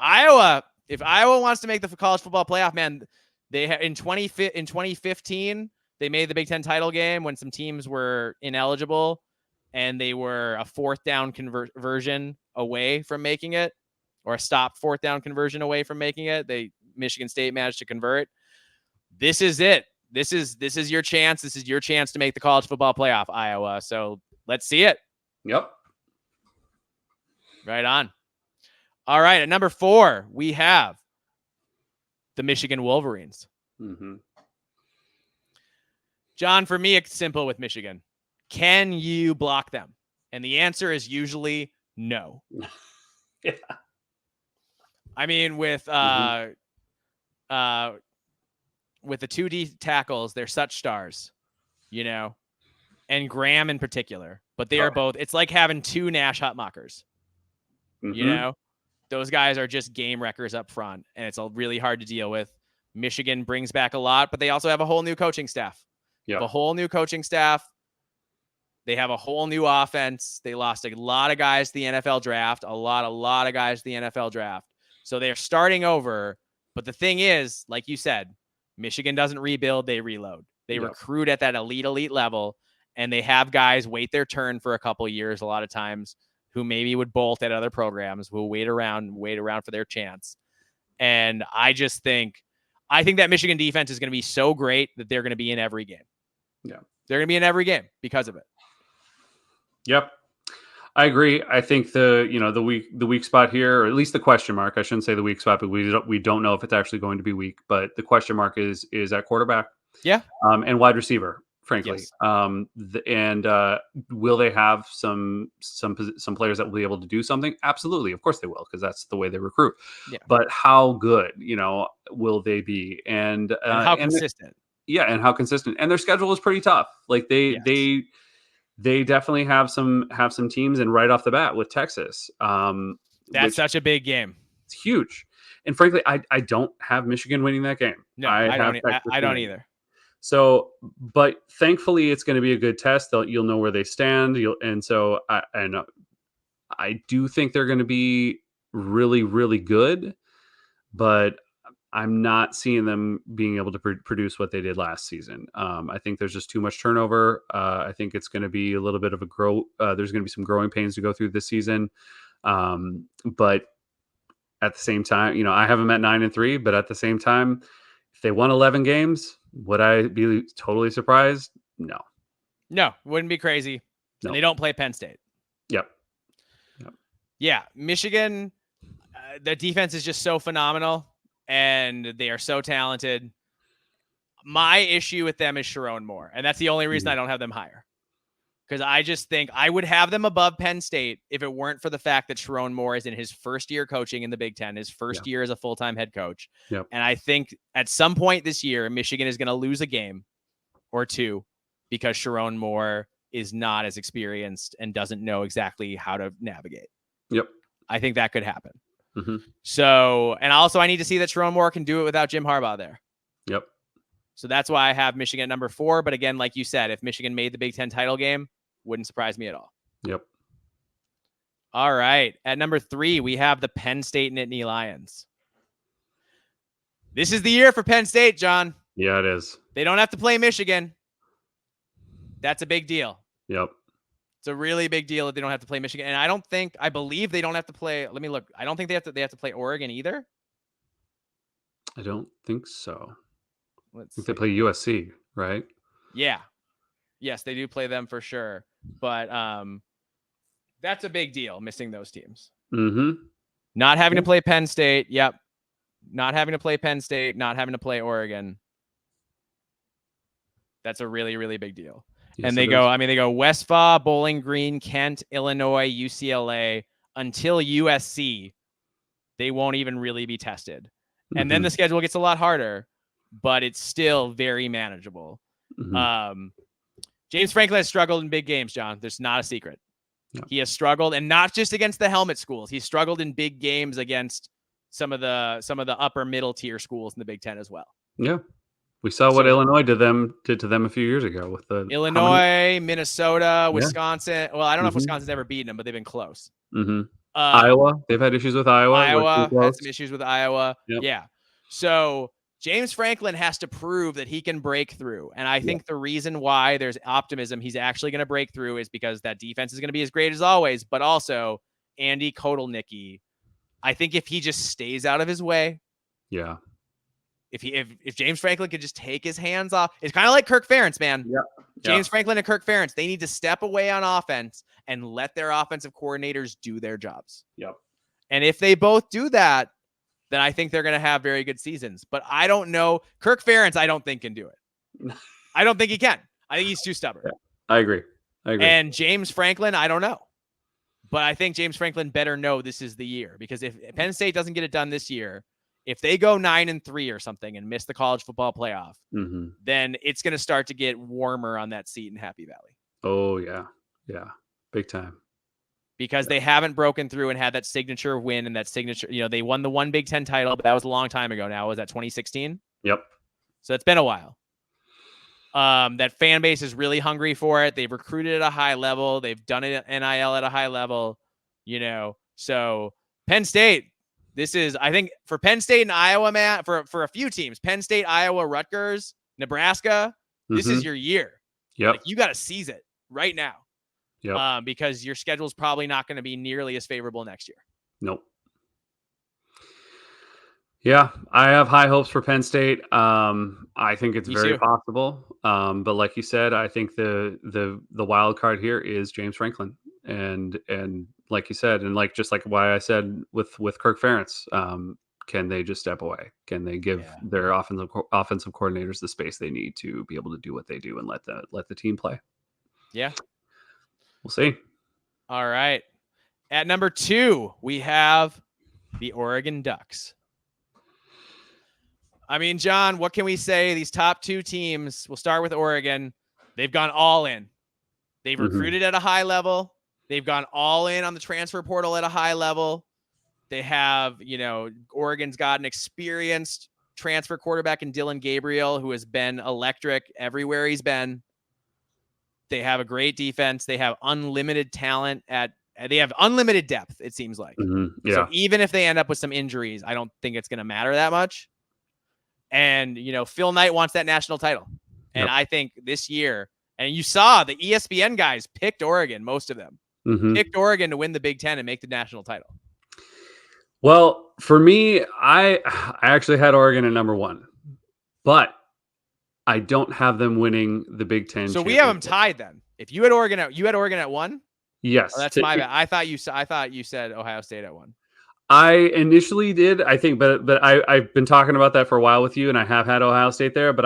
if Iowa wants to make the college football playoff, man, they in 2015, they made the Big Ten title game when some teams were ineligible, and they were a fourth down conversion away from making it, or a stop fourth down conversion away from making it. Michigan State managed to convert. This is it. This is your chance. This is your chance to make the college football playoff, Iowa. So let's see it. Right on. All right. At number 4, we have the Michigan Wolverines. John, for me, it's simple with Michigan. Can you block them? And the answer is usually no. I mean, with the 2D tackles, they're such stars, and Graham in particular. But they are both. It's like having 2 Nash Hutmakers. Those guys are just game wreckers up front, and it's really hard to deal with. Michigan brings back a lot, but they also have a whole new coaching staff. They have a whole new coaching staff. They have a whole new offense. They lost a lot of guys to the NFL draft, a lot of guys to the NFL draft. So they're starting over. But the thing is, like you said, Michigan doesn't rebuild, they reload. They recruit at that elite level, and they have guys wait their turn for a couple of years a lot of times, who maybe would bolt at other programs, who will wait around for their chance. And I think that Michigan defense is going to be so great that they're going to be in every game. They're going to be in every game because of it. I agree. I think the weak spot here, or at least the question mark, I shouldn't say the weak spot, but we don't know if it's actually going to be weak, but the question mark is at quarterback. And wide receiver, frankly. Will they have some players that will be able to do something? Absolutely. Of course they will, because that's the way they recruit. But how good, will they be? And how consistent? And how consistent. And their schedule is pretty tough. Like they definitely have some teams, and right off the bat with Texas. That's such a big game. It's huge. And frankly, I don't have Michigan winning that game. No, I don't either. So, but thankfully, it's going to be a good test. You'll know where they stand. I do think they're going to be really, really good, but I'm not seeing them being able to produce what they did last season. I think there's just too much turnover. I think it's going to be a little bit of a grow. There's going to be some growing pains to go through this season. But at the same time, I have them at 9-3. But at the same time, if they won 11 games, would I be totally surprised? No, wouldn't be crazy. No. And they don't play Penn State. Yep. Yeah, Michigan, their defense is just so phenomenal, and they are so talented. My issue with them is Sharon Moore, and that's the only reason I don't have them higher. Because I just think I would have them above Penn State if it weren't for the fact that Sharon Moore is in his first year coaching in the Big Ten, his first year as a full-time head coach. Yep. And I think at some point this year, Michigan is going to lose a game or two because Sharon Moore is not as experienced and doesn't know exactly how to navigate. Yep. I think that could happen. Mm-hmm. So, and also I need to see that Sharon Moore can do it without Jim Harbaugh there. Yep. So that's why I have Michigan at number 4. But again, like you said, if Michigan made the Big Ten title game, wouldn't surprise me at all. Yep. All right. At number 3, we have the Penn State Nittany Lions. This is the year for Penn State, John. Yeah, it is. They don't have to play Michigan. That's a big deal. Yep. It's a really big deal that they don't have to play Michigan. And I believe they don't have to play. Let me look. I don't think they have to play Oregon either. I don't think so. I think they play USC, right? Yeah. Yes, they do play them for sure. But that's a big deal, missing those teams. Mm-hmm. Not having to play Penn State. Yep. Not having to play Penn State. Not having to play Oregon. That's a really, really big deal. Yes, and they go West Va, Bowling Green, Kent, Illinois, UCLA, until USC. They won't even really be tested. And then the schedule gets a lot harder, but it's still very manageable. Mm-hmm. James Franklin has struggled in big games, John. There's not a secret. No. He has struggled, and not just against the helmet schools. He's struggled in big games against some of the upper middle tier schools in the Big Ten as well. Yeah. We saw what Illinois did to them a few years ago with the Illinois, Minnesota, Wisconsin. Well, I don't know if Wisconsin's ever beaten them, but they've been close. Mm-hmm. Iowa, they've had issues with Iowa. Iowa had some issues with Iowa. Yep. Yeah. So James Franklin has to prove that he can break through. And I think the reason why there's optimism he's actually going to break through is because that defense is going to be as great as always, but also Andy Kotelnicki. I think if he just stays out of his way. Yeah. If James Franklin could just take his hands off, it's kind of like Kirk Ferentz, man. Yeah. James Franklin and Kirk Ferentz, they need to step away on offense and let their offensive coordinators do their jobs. Yep. And if they both do that, then I think they're going to have very good seasons. But I don't know. Kirk Ferentz, I don't think can do it. I don't think he can. I think he's too stubborn. Yeah, I agree. And James Franklin, I don't know. But I think James Franklin better know this is the year, because if Penn State doesn't get it done this year, if they go 9-3 or something and miss the college football playoff, then it's going to start to get warmer on that seat in Happy Valley. Oh, yeah. Yeah. Big time. Because they haven't broken through and had that signature win and that signature, they won the one Big Ten title, but that was a long time ago now. Was that 2016? Yep. So it's been a while. That fan base is really hungry for it. They've recruited at a high level. They've done it at NIL at a high level, so Penn State, this is, I think, for Penn State and Iowa, man, for a few teams, Penn State, Iowa, Rutgers, Nebraska, this is your year. Yep. Like, you got to seize it right now. Yep. Because your schedule is probably not going to be nearly as favorable next year. Nope. Yeah, I have high hopes for Penn State. I think it's very possible. But like you said, I think the wild card here is James Franklin. And like you said, and just like why I said with Kirk Ferentz, can they just step away? Can they give their offensive coordinators the space they need to be able to do what they do and let the team play? Yeah. We'll see. All right. At number 2, we have the Oregon Ducks. I mean, John, what can we say? These top 2 teams, we'll start with Oregon. They've gone all in. They've recruited at a high level. They've gone all in on the transfer portal at a high level. They have, Oregon's got an experienced transfer quarterback in Dylan Gabriel, who has been electric everywhere he's been. They have a great defense. They have unlimited talent they have unlimited depth, it seems like. Yeah. So even if they end up with some injuries, I don't think it's going to matter that much. And, Phil Knight wants that national title. And I think this year, and you saw the ESPN guys picked Oregon, most of them picked Oregon to win the Big Ten and make the national title. Well, for me, I actually had Oregon at number 1, but I don't have them winning the Big Ten. So we have them tied then. If you had Oregon at 1. Yes, oh, that's my bad. I thought you said Ohio State at 1. I initially did, I think, but I've been talking about that for a while with you, and I have had Ohio State there, but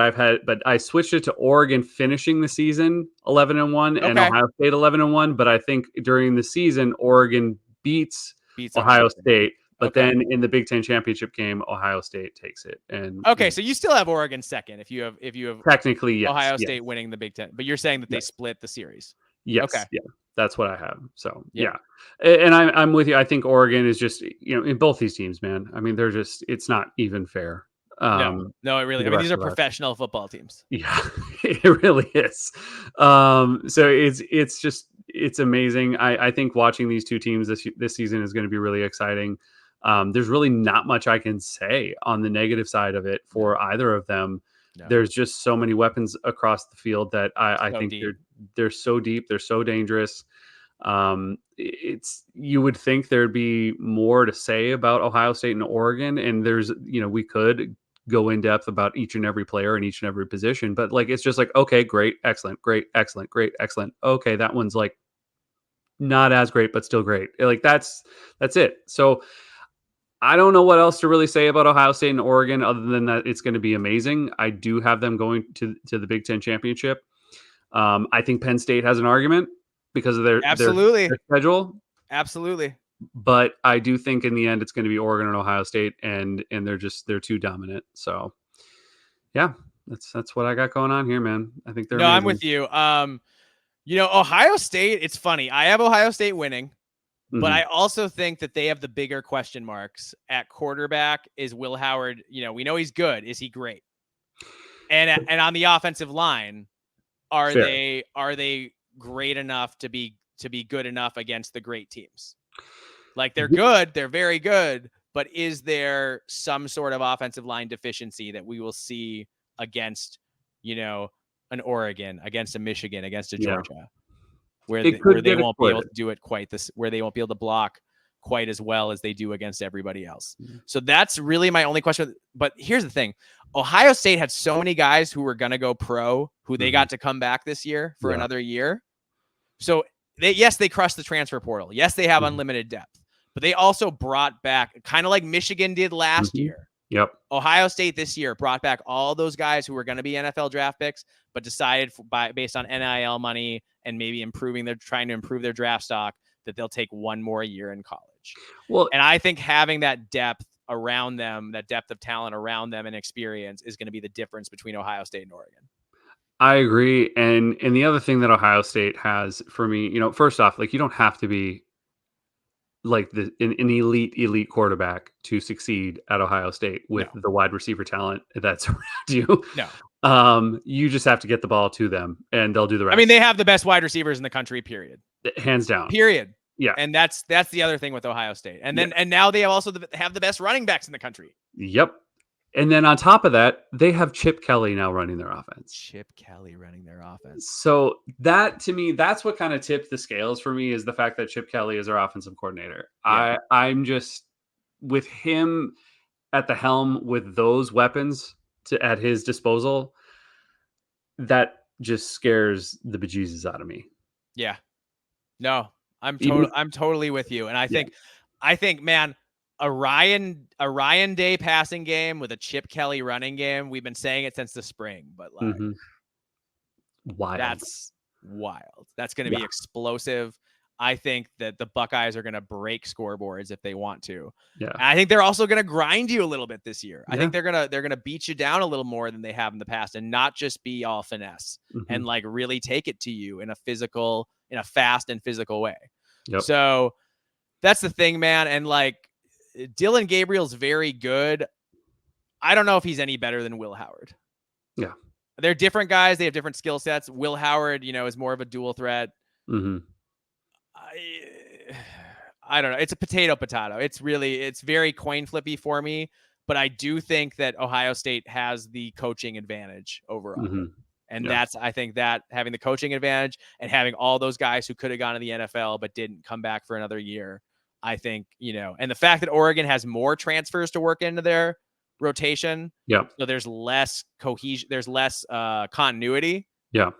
I switched it to Oregon finishing the season 11-1 and Ohio State 11-1. But I think during the season, Oregon beats Ohio State. But then in the Big Ten championship game, Ohio State takes it. And so you still have Oregon second if you have technically, yes, Ohio State winning the Big Ten, but you're saying that they split the series. Yes. Okay. Yeah. That's what I have. So yeah. And I'm with you. I think Oregon is just, in both these teams, man. I mean, it's not even fair. No, it really, these are professional football teams. Yeah, it really is. So it's amazing. I think watching these two teams this season is going to be really exciting. There's really not much I can say on the negative side of it for either of them. No. There's just so many weapons across the field that I think they're so deep. They're so dangerous. You would think there'd be more to say about Ohio State and Oregon, and there's, we could go in depth about each and every player in each and every position, but it's just okay, great, excellent, great, excellent, great, excellent. Okay, that one's not as great, but still great. That's it. So I don't know what else to really say about Ohio State and Oregon other than that it's going to be amazing. I do have them going to the Big Ten championship. I think Penn State has an argument because of their schedule. Absolutely. But I do think in the end it's going to be Oregon and Ohio State, and they're too dominant. So yeah, that's what I got going on here, man. I think they're amazing. I'm with you. Ohio State, it's funny. I have Ohio State winning. But I also think that they have the bigger question marks at quarterback. Is Will Howard, we know he's good. Is he great? And on the offensive line, are they great enough to be good enough against the great teams? They're good, they're very good, but is there some sort of offensive line deficiency that we will see against, an Oregon, against a Michigan, against a Georgia? Where they won't be able to do it where they won't be able to block quite as well as they do against everybody else. Mm-hmm. So that's really my only question. But here's the thing. Ohio State had so many guys who were going to go pro, who they got to come back this year for another year. So they crushed the transfer portal. Yes, they have unlimited depth, but they also brought back, kind of like Michigan did last year. Yep. Ohio State this year brought back all those guys who were going to be NFL draft picks, but decided based on NIL money and maybe trying to improve their draft stock, that they'll take one more year in college. Well, and I think having that depth around them, that depth of talent around them and experience is going to be the difference between Ohio State and Oregon. I agree. And the other thing that Ohio State has for me, first off, you don't have to be an elite quarterback to succeed at Ohio State with the wide receiver talent that's around you. No. You just have to get the ball to them and they'll do the rest. I mean, they have the best wide receivers in the country, period. Hands down. Period. Yeah. And that's the other thing with Ohio State. And then and now they also have the best running backs in the country. Yep. And then on top of that, they have Chip Kelly now running their offense. Chip Kelly running their offense. So that, to me, that's what kind of tipped the scales for me, is the fact that Chip Kelly is our offensive coordinator. Yeah. I'm just, with him at the helm with those weapons at his disposal, that just scares the bejesus out of me. Yeah. No, I'm totally with you. And I think, man, a Ryan Day passing game with a Chip Kelly running game. We've been saying it since the spring, but wild. That's wild. That's going to be explosive. I think that the Buckeyes are going to break scoreboards if they want to. Yeah. And I think they're also going to grind you a little bit this year. I think they're going to beat you down a little more than they have in the past, and not just be all finesse and really take it to you in a fast and physical way. Yep. So that's the thing, man. And Dylan Gabriel's very good. I don't know if he's any better than Will Howard. Yeah. They're different guys. They have different skill sets. Will Howard, is more of a dual threat. Mm-hmm. I don't know. It's a potato. It's very coin flippy for me, but I do think that Ohio State has the coaching advantage overall. Mm-hmm. And I think that having the coaching advantage and having all those guys who could have gone to the NFL but didn't come back for another year, I think, and the fact that Oregon has more transfers to work into their rotation. Yeah. So there's less cohesion, there's less continuity. Yeah.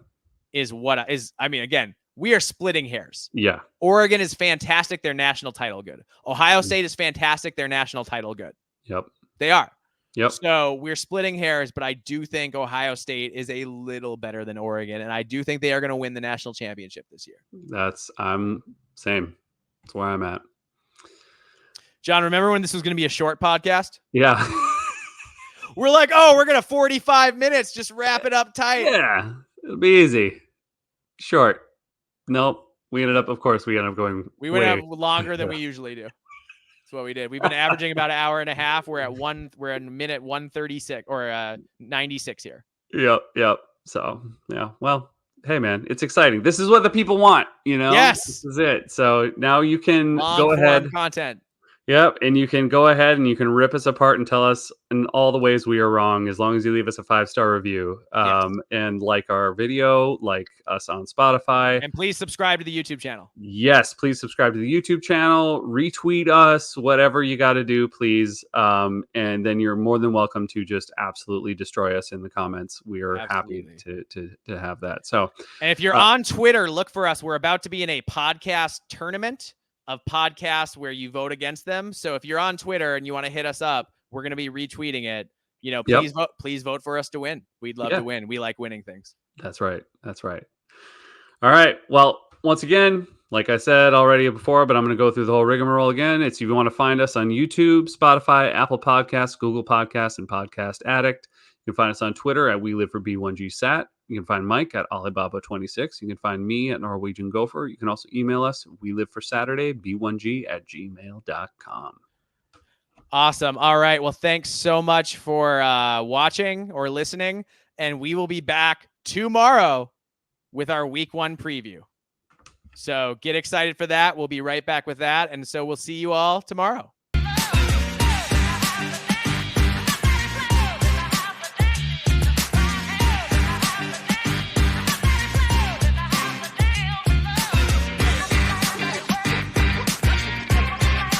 Again, we are splitting hairs. Yeah. Oregon is fantastic. They're national title good. Ohio State is fantastic. They're national title good. Yep. They are. Yep. So we're splitting hairs, but I do think Ohio State is a little better than Oregon, and I do think they are going to win the national championship this year. I'm same. That's where I'm at. John, remember when this was going to be a short podcast? Yeah. We're like, we're going to 45 minutes. Just wrap it up tight. Yeah. It'll be easy. Short. Nope. We ended up going. We went up longer than we usually do. That's what we did. We've been averaging about an hour and a half. We're in minute 136 or 96 here. Yep. So, yeah. Well, hey man, it's exciting. This is what the people want, Yes. This is it. So now you can go ahead. Content. Yep. And you can go ahead and you can rip us apart and tell us in all the ways we are wrong, as long as you leave us a 5-star review. And like our video, like us on Spotify. And please subscribe to the YouTube channel. Yes, please subscribe to the YouTube channel, retweet us, whatever you got to do, please. And then you're more than welcome to just absolutely destroy us in the comments. We are happy to have that. So, and if you're on Twitter, look for us. We're about to be in a podcast tournament of podcasts where you vote against them. So if you're on Twitter and you want to hit us up, we're going to be retweeting it. Please vote for us to win. We'd love to win. We like winning things. That's right. All right. Well, once again, like I said already before, but I'm going to go through the whole rigmarole again. If you want to find us on YouTube, Spotify, Apple Podcasts, Google Podcasts, and Podcast Addict. You can find us on Twitter at We Live for B1GSat. You can find Mike at Alibaba26. You can find me at Norwegian Gopher. You can also email us, We Live for Saturday, b1g@gmail.com. Awesome. All right. Well, thanks so much for watching or listening. And we will be back tomorrow with our week 1 preview. So get excited for that. We'll be right back with that. And so we'll see you all tomorrow.